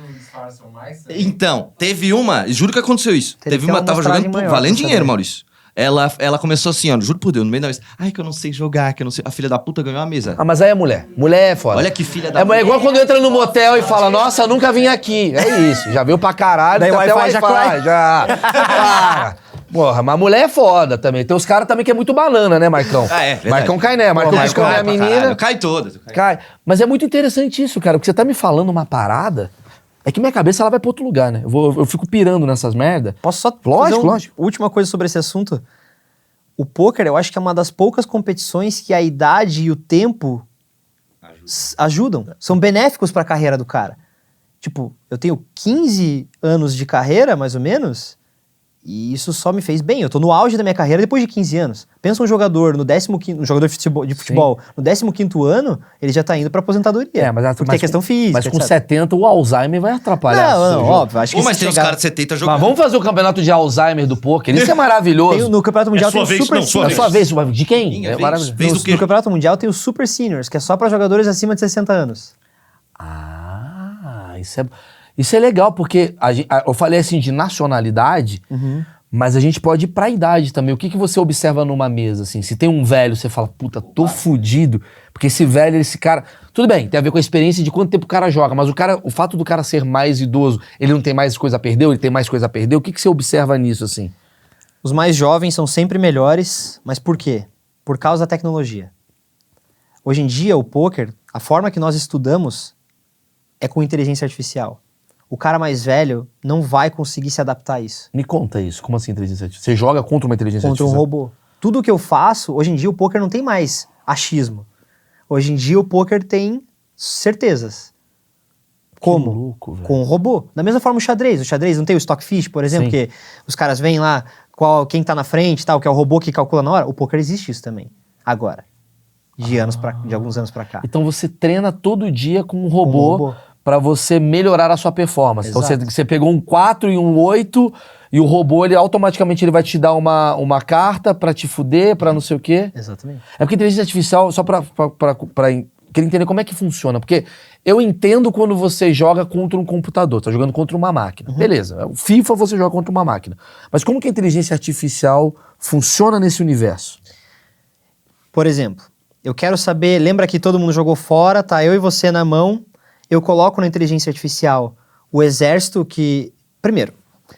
Então, teve uma... Juro que aconteceu isso. Teve Teve que ter uma... uma Tava amostragem jogando maior valendo pra dinheiro, saber. Maurício. Ela começou assim, ó, juro por Deus, no meio da mesa. Ai, que eu não sei jogar, que eu não sei. A filha da puta ganhou a mesa. Ah, mas aí é mulher. Mulher é foda. Olha que filha da É puta. igual quando entra no motel e fala, nossa, nunca vim aqui. É isso, já veio pra caralho, Daí tem o até Wi-Fi já cai. já. Para. Porra, mas mulher é foda também. Tem os caras também que é muito banana, né, Marcão? Ah, é, verdade. Marcão cai, né? Marcão Cai, quis comer a pra menina. caralho. Cai todas. Cai. Mas é muito interessante isso, cara, porque você tá me falando uma parada, é que minha cabeça ela vai pra outro lugar, né? Eu fico pirando nessas merda. Posso só Lógico, fazer lógico. última coisa sobre esse assunto? O pôquer, eu acho que é uma das poucas competições que a idade e o tempo ajudam. São benéficos pra carreira do cara. Tipo, eu tenho 15 anos de carreira, mais ou menos, e isso só me fez bem. Eu tô no auge da minha carreira depois de 15 anos. Pensa um jogador no 15º, um jogador de futebol no 15º ano, ele já tá indo pra aposentadoria. Porque tem questão física, Mas com etc. 70 o Alzheimer vai atrapalhar. Não, seu jogo. óbvio. Acho que Mas se tem uns chegar- caras de 70 jogando. Mas vamos fazer o campeonato de Alzheimer do pôquer. Isso é maravilhoso. no Campeonato Mundial sua tem o vez, Super não, sua É a Seniors. sua vez, de quem? Minha É vez. maravilhoso. Vez do No quê? Campeonato Mundial tem o Super Seniors, que é só pra jogadores acima de 60 anos. Ah, isso é legal, porque eu falei assim de nacionalidade, mas a gente pode ir pra idade também. O que você observa numa mesa, assim? Se tem um velho, você fala, puta, tô fudido, porque esse velho, esse cara... Tudo bem, tem a ver com a experiência de quanto tempo o cara joga, mas o fato do cara ser mais idoso, ele não tem mais coisa a perder, ou ele tem mais coisa a perder? O que você observa nisso, assim? Os mais jovens são sempre melhores, mas por quê? Por causa da tecnologia. Hoje em dia, o poker, a forma que nós estudamos é com inteligência artificial. O cara mais velho não vai conseguir se adaptar a isso. Me conta isso, como assim inteligência artificial? Você joga contra uma inteligência Contra um artificial? robô. Tudo que eu faço, hoje em dia o poker não tem mais achismo. Hoje em dia o poker tem certezas. Como? Que louco, velho. Com um robô. Da mesma forma o xadrez. O xadrez não tem o Stockfish, por exemplo, Sim. que os caras veem lá quem tá na frente, tal, que é o robô que calcula na hora. O poker existe isso também. Agora. De alguns anos pra cá. Então você treina todo dia com um Com um robô robô. pra você melhorar a sua performance. Então Exato. você pegou um 4 e um 8 e o robô, ele automaticamente ele vai te dar uma carta pra te fuder, pra não sei o quê. Exatamente. É porque a inteligência artificial, só pra querer entender como é que funciona. Porque eu entendo quando você joga contra um computador, tá jogando contra uma máquina. Beleza, o FIFA você joga contra uma máquina. Mas como que a inteligência artificial funciona nesse universo? Por exemplo, eu quero saber, lembra que todo mundo jogou fora, tá eu e você na mão, eu coloco na inteligência artificial o exército que... Primeiro,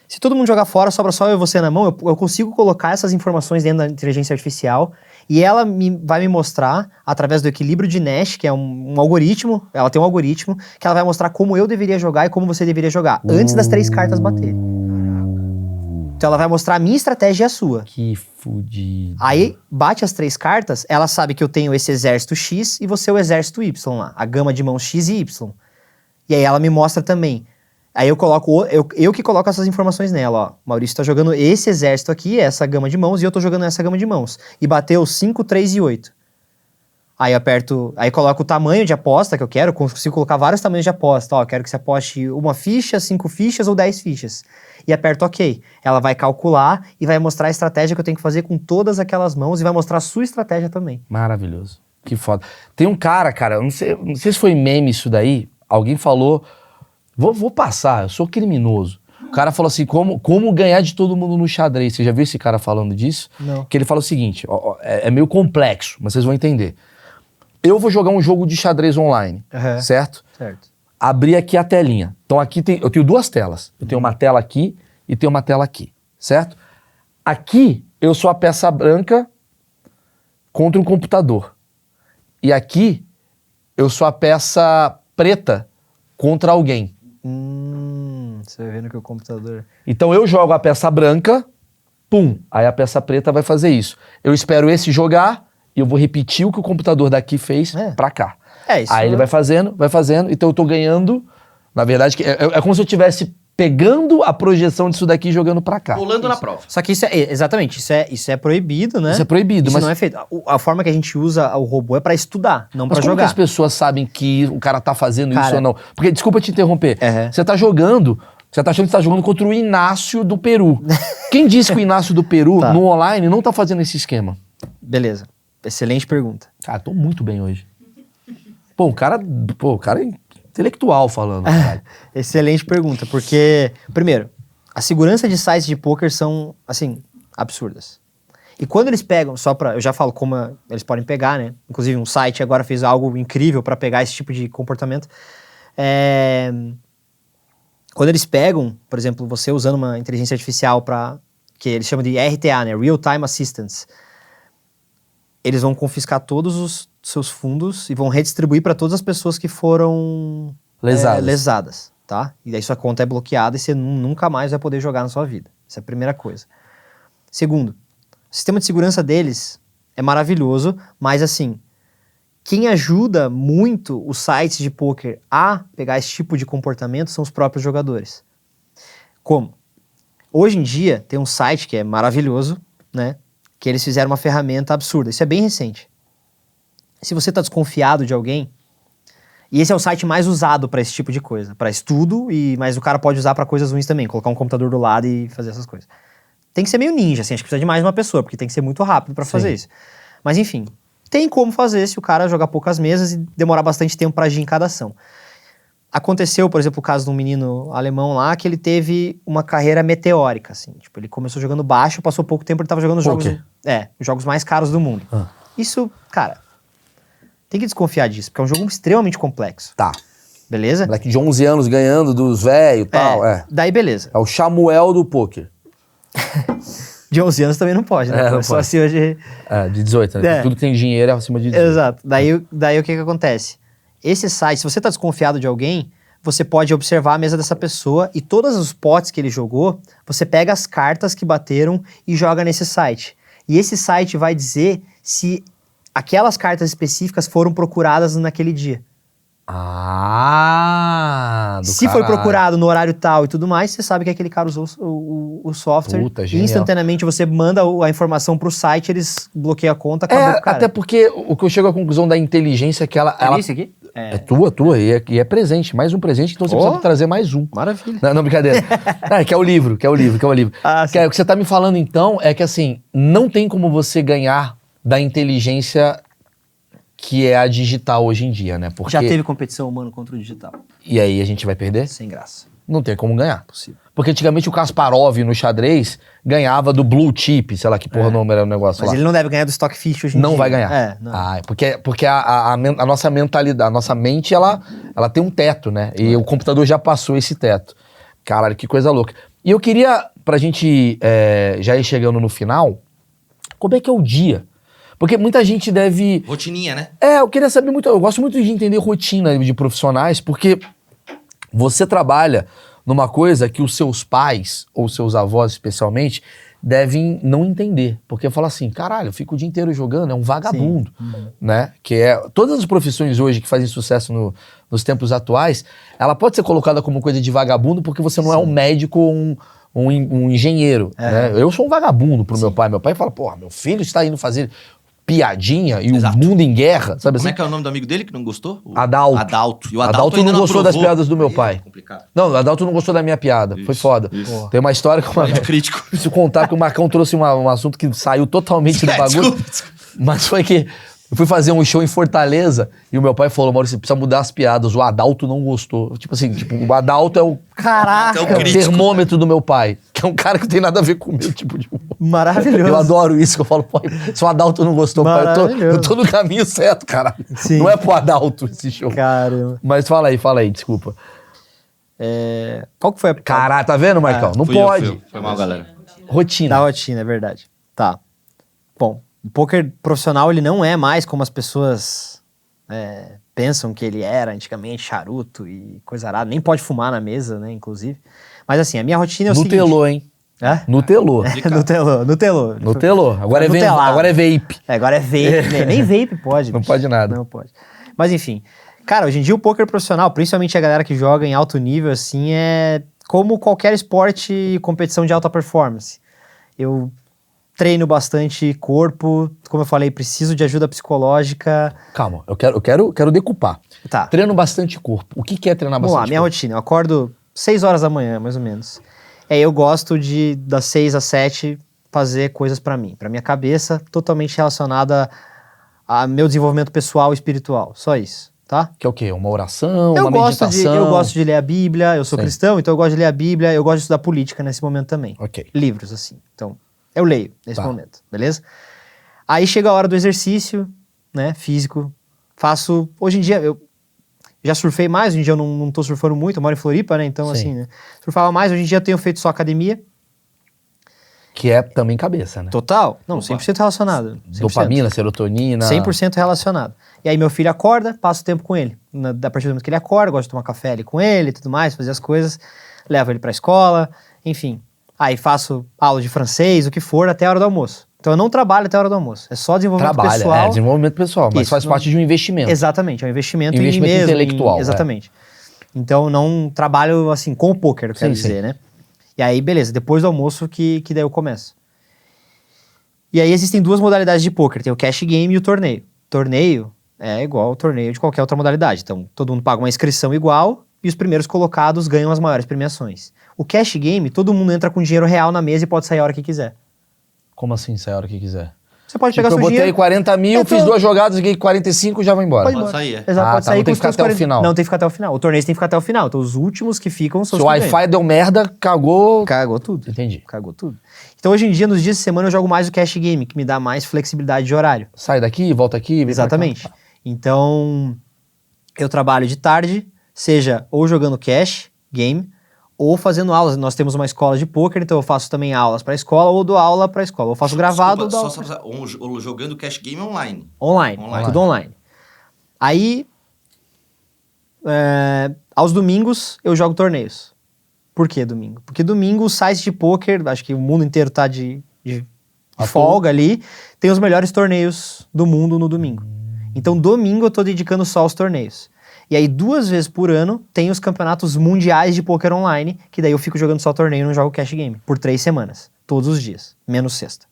se todo mundo jogar fora, sobra só eu e você na mão, eu consigo colocar essas informações dentro da inteligência artificial e ela vai me mostrar, através do equilíbrio de Nash, que é um algoritmo, ela tem um algoritmo, que ela vai mostrar como eu deveria jogar e como você deveria jogar, antes das 3 cartas baterem. Então ela vai mostrar a minha estratégia e a sua. Que fudido. Aí, bate as 3 cartas, ela sabe que eu tenho esse exército X e você o exército Y lá, a gama de mãos X e Y. E aí ela me mostra também. Aí eu coloco, eu que coloco essas informações nela, ó. Maurício tá jogando esse exército aqui, essa gama de mãos, e eu tô jogando essa gama de mãos. E bateu 5, 3 e 8. Aí eu aperto, aí coloco o tamanho de aposta que eu quero, consigo colocar vários tamanhos de aposta. Ó, eu quero que você aposte 1 ficha, 5 fichas ou 10 fichas. E aperto OK. Ela vai calcular e vai mostrar a estratégia que eu tenho que fazer com todas aquelas mãos e vai mostrar a sua estratégia também. Maravilhoso. Que foda. Tem um cara, eu não sei se foi meme isso daí, alguém falou, vou passar, eu sou criminoso. O cara falou assim, como ganhar de todo mundo no xadrez. Você já viu esse cara falando disso? Não. Que ele fala o seguinte, é meio complexo, mas vocês vão entender. Eu vou jogar um jogo de xadrez online, Uhum. certo? Certo. Abri aqui a telinha. Então aqui eu tenho 2 telas. Eu tenho uma tela aqui e tenho uma tela aqui, certo? Aqui eu sou a peça branca contra um computador. E aqui eu sou a peça preta contra alguém. Você vai vendo que o computador... Então eu jogo a peça branca, pum, aí a peça preta vai fazer isso. Eu espero esse jogar e eu vou repetir o que o computador daqui fez pra cá. Isso Aí ele vai fazendo, então eu tô ganhando, na verdade, é como se eu estivesse pegando a projeção disso daqui e jogando pra cá. Pulando na prova. Só que exatamente, isso é proibido, né? Isso é proibido, Isso mas... não é feito. A forma que a gente usa o robô é pra estudar, não Mas pra como que jogar. as pessoas sabem que o cara tá fazendo isso Cara, ou não? Porque, desculpa te interromper, Uhum. você tá jogando, você tá achando que você tá jogando contra o Inácio do Peru. Quem disse que o Inácio do Peru, Tá. no online, não tá fazendo esse esquema? Beleza. Excelente pergunta. Cara, tô muito bem hoje. O cara é intelectual falando, cara. Excelente pergunta, porque, primeiro, a segurança de sites de poker são, assim, absurdas. E quando eles pegam, eu já falo como eles podem pegar, né? Inclusive um site agora fez algo incrível para pegar esse tipo de comportamento. Quando eles pegam, por exemplo, você usando uma inteligência artificial que eles chamam de RTA, né? Real Time Assistance. Eles vão confiscar todos os seus fundos e vão redistribuir para todas as pessoas que foram lesadas, tá? E daí sua conta é bloqueada e você nunca mais vai poder jogar na sua vida. Essa é a primeira coisa. Segundo, o sistema de segurança deles é maravilhoso, mas assim, quem ajuda muito os sites de poker a pegar esse tipo de comportamento são os próprios jogadores. Como? Hoje em dia, tem um site que é maravilhoso, né? Que eles fizeram uma ferramenta absurda. Isso é bem recente. Se você está desconfiado de alguém, e esse é o site mais usado para esse tipo de coisa, para estudo, mas o cara pode usar para coisas ruins também, colocar um computador do lado e fazer essas coisas. Tem que ser meio ninja, assim, acho que precisa de mais uma pessoa, porque tem que ser muito rápido para fazer isso. Mas enfim, tem como fazer se o cara jogar poucas mesas e demorar bastante tempo para agir em cada ação. Aconteceu, por exemplo, o caso de um menino alemão lá, que ele teve uma carreira meteórica, assim. Tipo, ele começou jogando baixo, passou pouco tempo, ele tava jogando os jogos mais caros do mundo. Isso, cara, tem que desconfiar disso, porque é um jogo extremamente complexo. Tá. Beleza? Moleque de 11 anos ganhando dos velhos e tal, Daí beleza. É o Samuel do poker. De 11 anos também não pode, né? Não só pode. acima de... De 18, né? Tudo que tem dinheiro é acima de 18. Exato. Daí o que acontece? Esse site, se você tá desconfiado de alguém, você pode observar a mesa dessa pessoa e todos os potes que ele jogou, você pega as cartas que bateram e joga nesse site. E esse site vai dizer se aquelas cartas específicas foram procuradas naquele dia. Se foi procurado no horário tal e tudo mais, você sabe que aquele cara usou o software. Puta, e genial. instantaneamente você manda a informação pro site, eles bloqueiam a conta, acabou o cara. Até porque o que eu chego à conclusão da inteligência é que ela... Isso aqui? É tua, e é presente. Mais um presente, então você precisa trazer mais um. Maravilha. Não, brincadeira. Que é o livro. Ah, O que você tá me falando, então, é que assim, não tem como você ganhar da inteligência que é a digital hoje em dia, né? Porque... Já teve competição humano contra o digital. E aí a gente vai perder? Sem graça. Não tem como ganhar. Possível. Porque antigamente o Kasparov no xadrez ganhava do Blue Chip, sei lá que porra nome era o negócio Mas lá. ele não deve ganhar do Stockfish hoje em dia. Não vai ganhar. Não. Porque a nossa mentalidade, a nossa mente, ela tem um teto, né? E o computador já passou esse teto. Caralho, que coisa louca. E eu queria, pra gente já ir chegando no final, como é que é o dia? Porque muita gente deve... Rotininha, né? Eu queria saber muito, eu gosto muito de entender rotina de profissionais, porque você trabalha numa coisa que os seus pais, ou seus avós especialmente, devem não entender. Porque fala assim, caralho, eu fico o dia inteiro jogando, é um vagabundo, né? Que todas as profissões hoje que fazem sucesso nos tempos atuais, ela pode ser colocada como coisa de vagabundo porque você não é um médico ou um engenheiro, né? Eu sou um vagabundo pro meu pai. Meu pai fala, porra, meu filho está indo fazer piadinha e Exato. o mundo em guerra, sabe Como assim? é que é o nome do amigo dele que não gostou? Adalto. Adalto. E o Adalto ainda não gostou das aprovou. piadas do meu Aí é pai. complicado. Não, o Adalto não gostou da minha piada. Foi foda. isso. Tem uma história que Muito crítico. Preciso contar que o Marcão trouxe um assunto que saiu totalmente do bagulho. Desculpa. Mas foi que eu fui fazer um show em Fortaleza e o meu pai falou, Maurício, você precisa mudar as piadas. O Adalto não gostou. Tipo assim, o Adalto é o Caraca! É o é o crítico. termômetro do meu pai. Que é um cara que não tem nada a ver com o meu tipo de humor. Maravilhoso. Eu adoro isso, que eu falo, pai, se o Adalto não gostou, pai, eu tô no caminho certo, caralho. Sim. Não é pro Adalto esse show. Caramba. Mas fala aí, desculpa. Qual que foi a... Caralho, tá vendo, Marcão? Não Fui eu, pode. fui eu. Foi mal, galera. Rotina. Da rotina, é verdade. Tá. Bom, o poker profissional, ele não é mais como as pessoas pensam que ele era antigamente, charuto e coisa arada. Nem pode fumar na mesa, né, inclusive. Mas assim, a minha rotina é o seguinte... Nutelou, hein? Nutelou. Nutelou. Agora é vape. Agora é vape, né? Nem vape pode. Não bicho. pode nada. Não pode. Mas enfim, cara, hoje em dia o poker profissional, principalmente a galera que joga em alto nível, assim, é como qualquer esporte e competição de alta performance. Eu treino bastante corpo, como eu falei, preciso de ajuda psicológica. Calma, eu quero decupar. Tá. Treino bastante corpo. O que é treinar Vamos bastante lá, minha corpo? rotina. Eu acordo 6 horas da manhã, mais ou menos. Eu gosto de, das 6 às 7, fazer coisas pra mim, pra minha cabeça, totalmente relacionada a meu desenvolvimento pessoal e espiritual. Só isso, tá? Que é o quê? Uma oração, Eu uma gosto meditação? de ler a Bíblia, eu sou Sim. cristão, então eu gosto de ler a Bíblia, eu gosto de estudar política nesse momento também. Ok. Livros, assim. Então, Eu leio nesse Tá. momento, beleza? Aí chega a hora do exercício, né, físico. Faço, hoje em dia, eu já surfei mais, hoje em dia eu não tô surfando muito, eu moro em Floripa, né, então Sim. assim, né, surfava mais, hoje em dia eu tenho feito só academia. Que é também cabeça, né? Total, não, Opa. 100% relacionado. 100%. Dopamina, serotonina. 100% relacionado. E aí meu filho acorda, passo tempo com ele. A partir do momento que ele acorda, gosto de tomar café ali com ele e tudo mais, fazer as coisas, levo ele pra escola, enfim. Aí faço aula de francês, o que for, até a hora do almoço. Então eu não trabalho até a hora do almoço. É só desenvolvimento pessoal. Desenvolvimento pessoal, mas Isso, faz não- parte de um investimento. Exatamente, é um investimento, Investimento em mim mesmo. intelectual, Exatamente. Então não trabalho assim com o poker, eu quero Sim, dizer, né? E aí, beleza, depois do almoço que daí eu começo. E aí existem duas modalidades de poker, tem o cash game e o torneio. Torneio é igual ao torneio de qualquer outra modalidade. Então todo mundo paga uma inscrição igual e os primeiros colocados ganham as maiores premiações. O cash game, todo mundo entra com dinheiro real na mesa e pode sair a hora que quiser. Como assim, sai a hora que quiser? Você pode Tipo, pegar eu seu botei dinheiro... 40 mil, É, fiz tô- 2 jogadas, ganhei 45 e já vou embora. Pode ir Pode embora. sair, é. Exato, Ah, pode tá, sair não tem com que os ficar teus até o 40 final. Não tem que ficar até o final. O torneio tem que ficar até o final. Então os últimos que ficam são Se os o que ganham. Wi-Fi deu merda, cagou. Cagou tudo. Entendi. Cagou tudo. Então hoje em dia, nos dias de semana, eu jogo mais o cash game, que me dá mais flexibilidade de horário. Sai daqui, volta aqui. vem pra cá. Exatamente. Então, eu trabalho de tarde, seja ou jogando cash game, ou fazendo aulas. Nós temos uma escola de pôquer, então eu faço também aulas para a escola, ou dou aula para a escola. Eu faço gravado ou dou Desculpa, só jogando cash game online. online. Online. Tudo online. Aí, aos domingos, eu jogo torneios. Por que domingo? Porque domingo os sites de pôquer, acho que o mundo inteiro tá de À folga ali, tem os melhores torneios do mundo no domingo. Então, domingo eu tô dedicando só aos torneios. E aí, 2 vezes por ano, tem os campeonatos mundiais de pôquer online, que daí eu fico jogando só torneio e não jogo cash game. Por 3 semanas. Todos os dias. Menos sexta.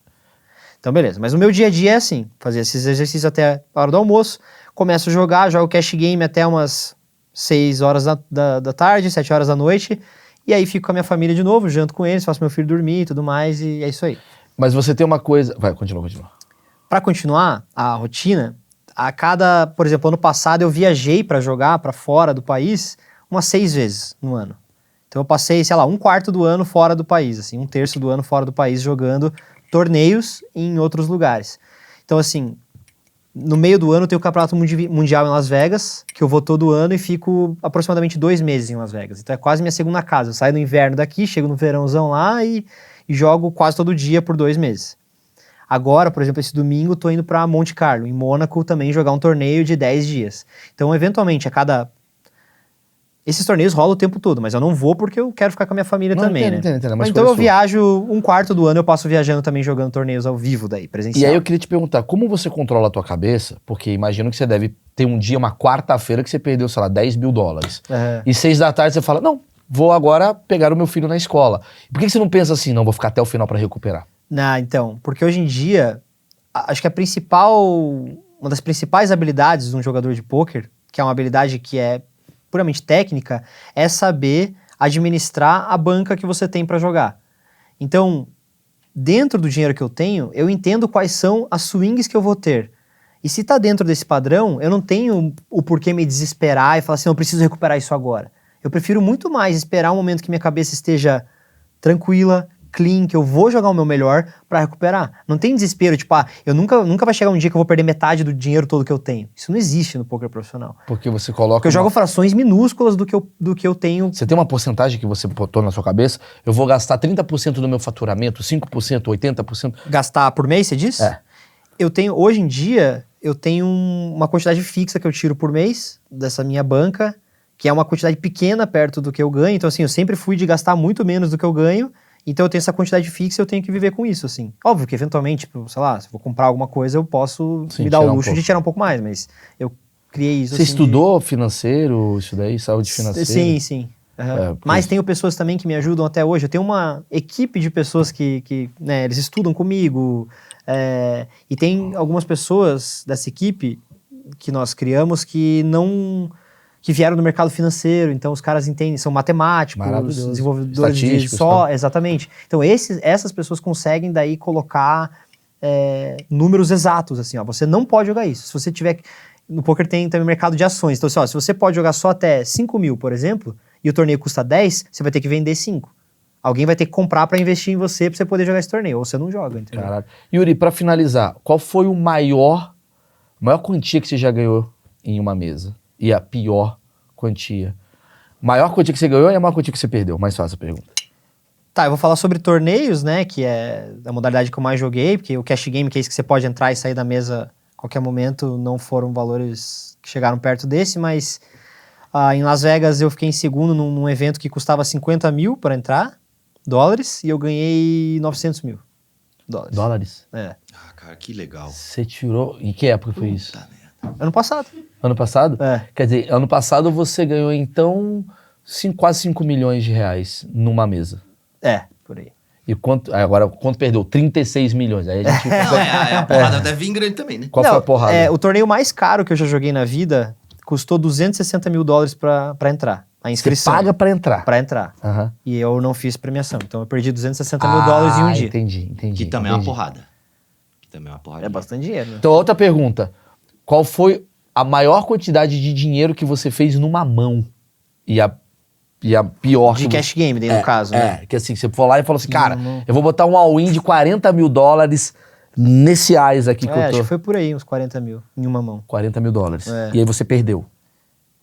Então, beleza. Mas o meu dia a dia é assim. Fazer esses exercícios até a hora do almoço. Começo a jogar, jogo cash game até umas 6 horas da tarde, 7 horas da noite. E aí fico com a minha família de novo, janto com eles, faço meu filho dormir e tudo mais. E é isso aí. Mas você tem uma coisa... Vai, continua. Para continuar a rotina, por exemplo, ano passado eu viajei para jogar para fora do país umas 6 vezes no ano. Então eu passei, sei lá, 1/4 do ano fora do país, assim, 1/3 do ano fora do país jogando torneios em outros lugares. Então assim, no meio do ano tem o Campeonato Mundial em Las Vegas, que eu vou todo ano e fico aproximadamente 2 meses em Las Vegas. Então é quase minha segunda casa. Eu saio no inverno daqui, chego no verãozão lá e jogo quase todo dia por 2 meses. Agora, por exemplo, esse domingo, tô indo para Monte Carlo, em Mônaco, também jogar um torneio de 10 dias. Então, eventualmente, esses torneios rolam o tempo todo, mas eu não vou porque eu quero ficar com a minha família também, né? Entendo, Mas mas então escolha eu sua. viajo 1/4 do ano, eu passo viajando também, jogando torneios ao vivo daí, presencial. E aí eu queria te perguntar, como você controla a tua cabeça? Porque imagino que você deve ter um dia, uma quarta-feira, que você perdeu, sei lá, 10 mil dólares. É. E 6 da tarde você fala, não, vou agora pegar o meu filho na escola. Por que você não pensa assim, não, vou ficar até o final pra recuperar? Então, porque hoje em dia, acho que uma das principais habilidades de um jogador de pôquer, que é uma habilidade que é puramente técnica, é saber administrar a banca que você tem para jogar. Então, dentro do dinheiro que eu tenho, eu entendo quais são as swings que eu vou ter. E se tá dentro desse padrão, eu não tenho o porquê me desesperar e falar assim, eu preciso recuperar isso agora. Eu prefiro muito mais esperar um momento que minha cabeça esteja tranquila, clean, que eu vou jogar o meu melhor pra recuperar. Não tem desespero, tipo, eu nunca vai chegar um dia que eu vou perder metade do dinheiro todo que eu tenho. Isso não existe no poker profissional. Porque você coloca... Porque eu jogo frações minúsculas do que eu tenho. Você tem uma porcentagem que você botou na sua cabeça? Eu vou gastar 30% do meu faturamento, 5%, 80%? Gastar por mês, você diz? É. Hoje em dia, eu tenho uma quantidade fixa que eu tiro por mês dessa minha banca, que é uma quantidade pequena perto do que eu ganho. Então, assim, eu sempre fui de gastar muito menos do que eu ganho. Então eu tenho essa quantidade fixa e eu tenho que viver com isso, assim. Óbvio que eventualmente, tipo, sei lá, se eu vou comprar alguma coisa, eu posso Sim, me dar o tirar um luxo pouco. de tirar um pouco mais, mas eu criei isso Você assim, estudou financeiro, isso daí, saúde financeira? Sim. Aham. Mas tenho pessoas também que me ajudam até hoje. Eu tenho uma equipe de pessoas que né, eles estudam comigo. E tem algumas pessoas dessa equipe que nós criamos que vieram do mercado financeiro, então os caras entendem, são matemáticos, Maravilhoso. desenvolvedores de Estatísticos, só, tá? exatamente. Então essas pessoas conseguem daí colocar números exatos, assim, ó, você não pode jogar isso. Se você tiver, no poker tem também mercado de ações, então assim, ó, se você pode jogar só até 5 mil, por exemplo, e o torneio custa 10, você vai ter que vender 5. alguém vai ter que comprar pra investir em você pra você poder jogar esse torneio, ou você não joga, entendeu? Caralho. Yuri, pra finalizar, qual foi o maior quantia que você já ganhou em uma mesa? E a pior quantia? Maior quantia que você ganhou e a maior quantia que você perdeu? Mais fácil a pergunta. Tá, eu vou falar sobre torneios, né, que é a modalidade que eu mais joguei, porque o cash game, que é isso que você pode entrar e sair da mesa a qualquer momento, não foram valores que chegaram perto desse, mas em Las Vegas eu fiquei em segundo num evento que custava 50 mil para entrar, dólares, e eu ganhei 900 mil dólares. Dólares? É. Ah, cara, que legal. Você tirou... Em que época foi isso? Ano passado. Ano passado? É. Quer dizer, ano passado você ganhou, então, quase 5 milhões de reais numa mesa. É, por aí. E agora, quanto perdeu? 36 milhões. Aí a gente... Não, a porrada deve vir grande também, né? Qual foi a porrada? O torneio mais caro que eu já joguei na vida custou 260 mil dólares pra entrar. A Você inscrição. paga pra entrar. Pra entrar. Aham. E eu não fiz premiação. Então eu perdi 260 mil dólares em um dia. Entendi. Que também é uma porrada. Que também é uma porrada. É bastante dinheiro, né? Então, outra pergunta. Qual foi a maior quantidade de dinheiro que você fez numa mão? E a pior... De cash game, daí no caso, né? É, que assim, você for lá e falou assim, cara, Não. eu vou botar um all-in de 40 mil dólares nesse AIS aqui que eu Acho tô... que foi por aí, uns 40 mil em uma mão. 40 mil dólares. É. E aí você perdeu.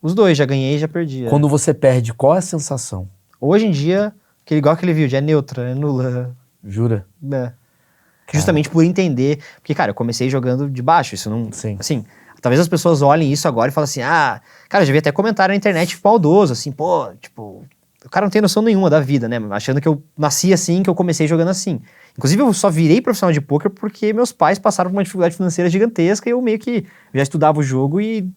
Os dois, já ganhei e já perdi. Quando você perde, qual é a sensação? Hoje em dia, igual aquele vídeo, é neutra, é nula. Jura? É. Justamente por entender. Porque, cara, eu comecei jogando de baixo. Isso não. Sim. Assim, talvez as pessoas olhem isso agora e falem assim: ah, cara, eu já vi até comentário na internet maldoso, assim, pô, tipo, o cara não tem noção nenhuma da vida, né? Achando que eu nasci assim, que eu comecei jogando assim. Inclusive, eu só virei profissional de pôquer porque meus pais passaram por uma dificuldade financeira gigantesca e eu meio que já estudava o jogo e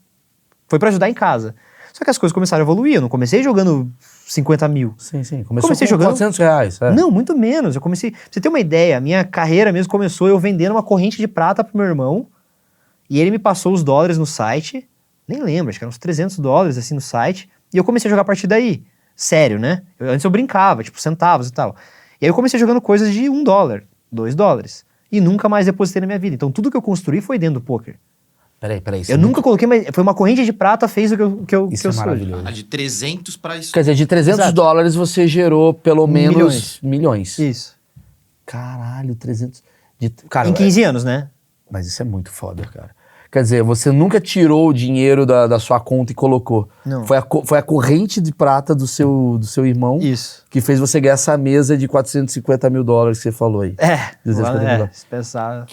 foi pra ajudar em casa. Só que as coisas começaram a evoluir. Eu não comecei jogando 50 mil. Sim. Começou Comecei com jogando- 400 reais. É. Não, muito menos. Eu comecei. Pra você ter uma ideia, a minha carreira mesmo começou eu vendendo uma corrente de prata pro meu irmão. E ele me passou os dólares no site. Nem lembro, acho que eram uns 300 dólares assim no site. E eu comecei a jogar a partir daí. Sério, né? Antes eu brincava, tipo, centavos e tal. E aí eu comecei jogando coisas de $1, $2. E nunca mais depositei na minha vida. Então tudo que eu construí foi dentro do poker. Peraí. Eu nunca coloquei, mas foi uma corrente de prata fez o que eu Isso é sou hoje. maravilhoso. Ah, de 300 pra isso. Quer dizer, de 300 Exato. dólares você gerou pelo menos milhões. Isso. Caralho, 300... Cara, Em 15 anos, né? mas isso é muito foda, cara. Quer dizer, você nunca tirou o dinheiro da sua conta e colocou. Não. Foi a corrente de prata do seu irmão Isso. que fez você ganhar essa mesa de 450 mil dólares que você falou aí. 250 mil dólares. Se pensar.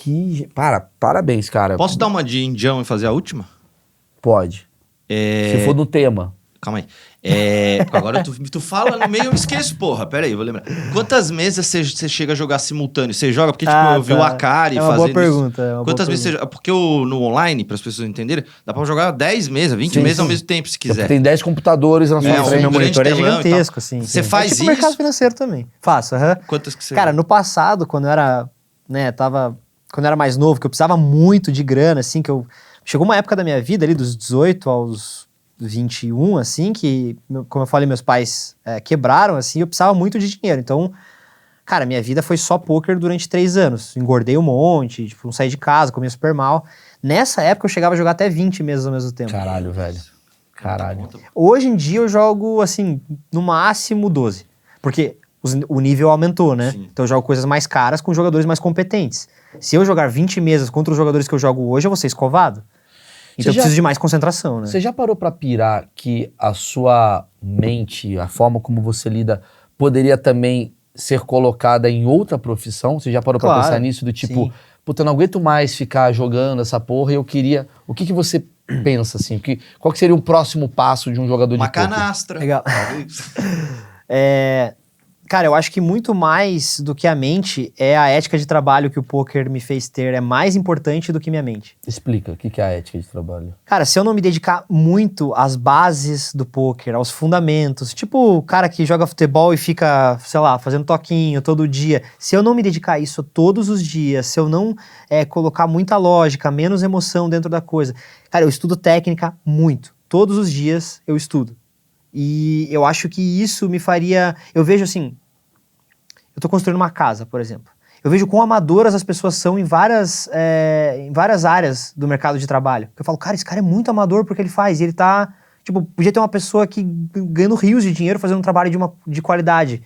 Parabéns, cara. Posso dar uma de indião e fazer a última? Pode. Se for no tema. Calma aí. Agora tu fala no meio, eu me esqueço, porra. Pera aí, vou lembrar. Quantas mesas você chega a jogar simultâneo? Você joga? Porque, tipo, eu vi o Akari É uma fazendo boa isso. pergunta. É uma Quantas boa vezes você joga? Porque no online, para as pessoas entenderem, dá pra jogar 10 mesas, 20 Sim, mesas ao sim. mesmo tempo, se quiser. Tem 10 computadores na sua É, frente. Meu um grande monitor é telão e gigantesco, tal. assim. Você sim. faz é tipo mercado isso? financeiro também. Faço, aham. Quantas que você... Cara, no passado, quando eu era, né, quando eu era mais novo, que eu precisava muito de grana, assim, chegou uma época da minha vida ali, dos 18 aos 21, assim, que, como eu falei, meus pais quebraram, assim, eu precisava muito de dinheiro. Então, cara, minha vida foi só poker durante 3 anos. Engordei um monte, tipo, não saí de casa, comia super mal. Nessa época, eu chegava a jogar até 20 meses ao mesmo tempo. Caralho, velho. Caralho. Hoje em dia, eu jogo, assim, no máximo 12. Porque o nível aumentou, né? Sim. Então, eu jogo coisas mais caras com jogadores mais competentes. Se eu jogar 20 mesas contra os jogadores que eu jogo hoje, eu vou ser escovado. Então, eu preciso de mais concentração, né? Você já parou pra pirar que a sua mente, a forma como você lida, poderia também ser colocada em outra profissão? Você já parou pra Claro, pensar nisso? Do tipo, sim. puta, eu não aguento mais ficar jogando essa porra e eu queria... O que você pensa, assim? Qual que seria o próximo passo de um jogador Uma de poker? canastra. Legal. Talvez. Cara, eu acho que muito mais do que a mente é a ética de trabalho que o poker me fez ter. É mais importante do que minha mente. Explica, o que é a ética de trabalho? Cara, se eu não me dedicar muito às bases do poker, aos fundamentos, tipo o cara que joga futebol e fica, sei lá, fazendo toquinho todo dia, se eu não me dedicar a isso todos os dias, se eu não colocar muita lógica, menos emoção dentro da coisa, cara, eu estudo técnica muito. Todos os dias eu estudo. E eu acho que isso me faria... Eu vejo assim... Eu tô construindo uma casa, por exemplo. Eu vejo quão amadoras as pessoas são em várias áreas do mercado de trabalho. Eu falo, cara, esse cara é muito amador porque ele faz. E ele tá... Tipo, podia ter uma pessoa que ganhando rios de dinheiro fazendo um trabalho de qualidade.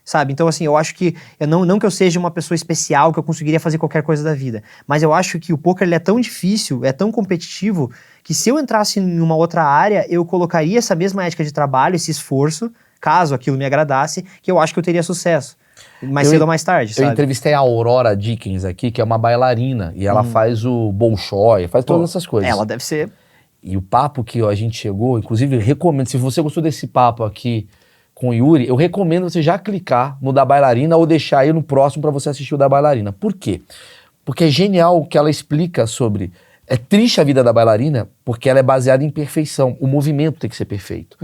sabe? Então, assim, eu acho que, não que eu seja uma pessoa especial, que eu conseguiria fazer qualquer coisa da vida, mas eu acho que o poker ele é tão difícil, é tão competitivo, que se eu entrasse em uma outra área, eu colocaria essa mesma ética de trabalho, esse esforço, caso aquilo me agradasse, que eu acho que eu teria sucesso. Mais cedo ou mais tarde, sabe? Eu entrevistei a Aurora Dickens aqui, que é uma bailarina, e ela faz o Bolshoi, faz todas essas coisas. Ela deve ser... E o papo que a gente chegou, inclusive, recomendo, se você gostou desse papo aqui com o Yuri, eu recomendo você já clicar no da bailarina ou deixar aí no próximo para você assistir o da bailarina. Por quê? Porque é genial o que ela explica sobre... É triste a vida da bailarina porque ela é baseada em perfeição. O movimento tem que ser perfeito.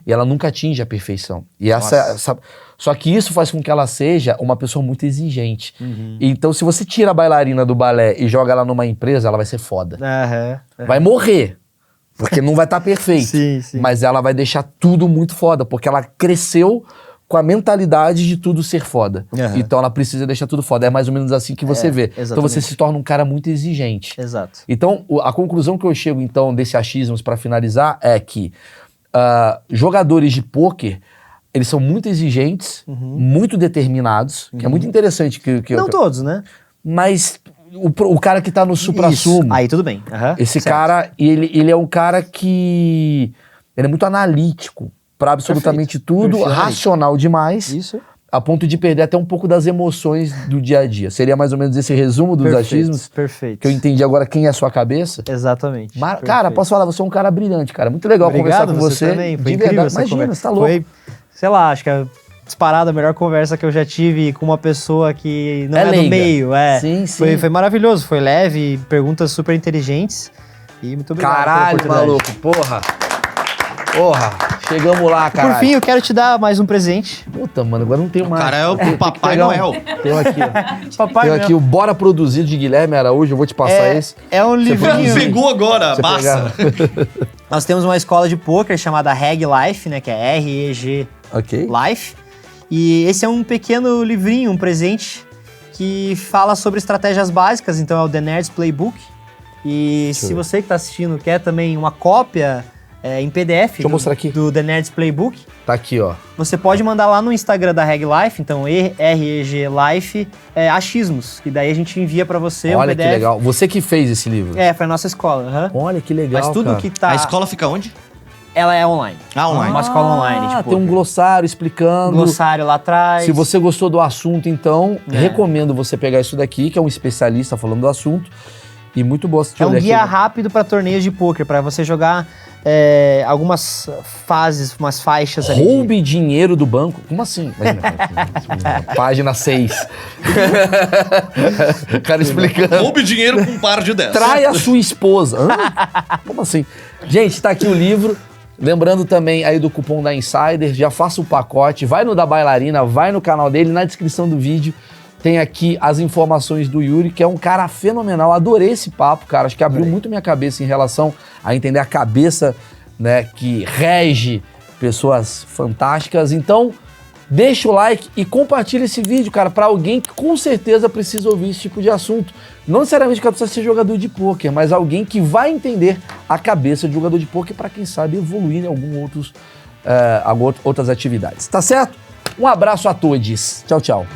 E ela nunca atinge a perfeição. E só que isso faz com que ela seja uma pessoa muito exigente. Então, se você tira a bailarina do balé e joga ela numa empresa, ela vai ser foda. Vai morrer. Porque não vai estar perfeito. Sim. Mas ela vai deixar tudo muito foda. Porque ela cresceu com a mentalidade de tudo ser foda. Então ela precisa deixar tudo foda. É mais ou menos assim que você vê. Exatamente. Então você se torna um cara muito exigente. Exato. Então a conclusão que eu chego então desse achismos para finalizar é que jogadores de pôquer, eles são muito exigentes, muito determinados, que é muito interessante. Não todos, né? Mas o cara que tá no supra-sumo... Aí tudo bem. Esse certo. cara, ele é um cara que... Ele é muito analítico para absolutamente tudo, Perfeito. racional demais, Isso. a ponto de perder até um pouco das emoções do dia a dia. Seria mais ou menos esse resumo dos achismos, Perfeito. que eu entendi agora quem é a sua cabeça. Exatamente. Cara, posso falar, você é um cara brilhante, cara. Muito legal conversar com você. Também. Foi De incrível verdade. essa Imagina, conversa. você tá louco. Foi, sei lá, acho que é disparada a melhor conversa que eu já tive com uma pessoa que não é do leiga. meio. Sim, sim. Foi maravilhoso, foi leve, perguntas super inteligentes. E muito obrigado pela Caralho, oportunidade. maluco. Porra. Chegamos lá, cara. Por fim, eu quero te dar mais um presente. Puta, mano, agora não tenho O mais. cara é o Papai pegar um- Noel. Tenho aqui, ó. Papai Tenho Noel. aqui o Bora Produzido de Guilherme Araújo, eu vou te passar esse. É um livrinho. Pegou agora, Você massa. Nós temos uma escola de poker chamada Reg Life, né? Que é REG Ok. Life. E esse é um pequeno livrinho, um presente, que fala sobre estratégias básicas. Então é o The Nerds Playbook. E se você que está assistindo quer também uma cópia em PDF eu mostrar aqui. do The Nerds Playbook, Tá aqui, ó. você pode mandar lá no Instagram da Reg Life, então REG Life, achismos. Que daí a gente envia para você Olha um que PDF. legal. Você que fez esse livro. Foi a nossa escola. aham. Olha que legal, Mas tudo cara. que tá... A escola fica onde? Ela é online. Online. Uma escola online, tipo... tem um glossário explicando. glossário lá atrás. Se você gostou do assunto, então, recomendo você pegar isso daqui, que é um especialista falando do assunto. E muito boa. É um guia rápido para torneios de pôquer, para você jogar algumas fases, umas faixas ali. Roube dinheiro do banco? Como assim? Imagina, página 6. O cara explicando. Roube dinheiro com um par de 10. Trai a sua esposa. Hã? Como assim? Gente, tá aqui o livro. Lembrando também aí do cupom da Insider, já faça o pacote, vai no da bailarina, vai no canal dele, na descrição do vídeo tem aqui as informações do Yuri, que é um cara fenomenal. Adorei esse papo, cara. Acho que abriu muito minha cabeça em relação a entender a cabeça, né, que rege pessoas fantásticas. Então, deixa o like e compartilha esse vídeo, cara, para alguém que com certeza precisa ouvir esse tipo de assunto. Não necessariamente que precisa ser jogador de pôquer, mas alguém que vai entender a cabeça de jogador de pôquer para quem sabe evoluir em outras atividades. Tá certo? Um abraço a todos. Tchau, tchau.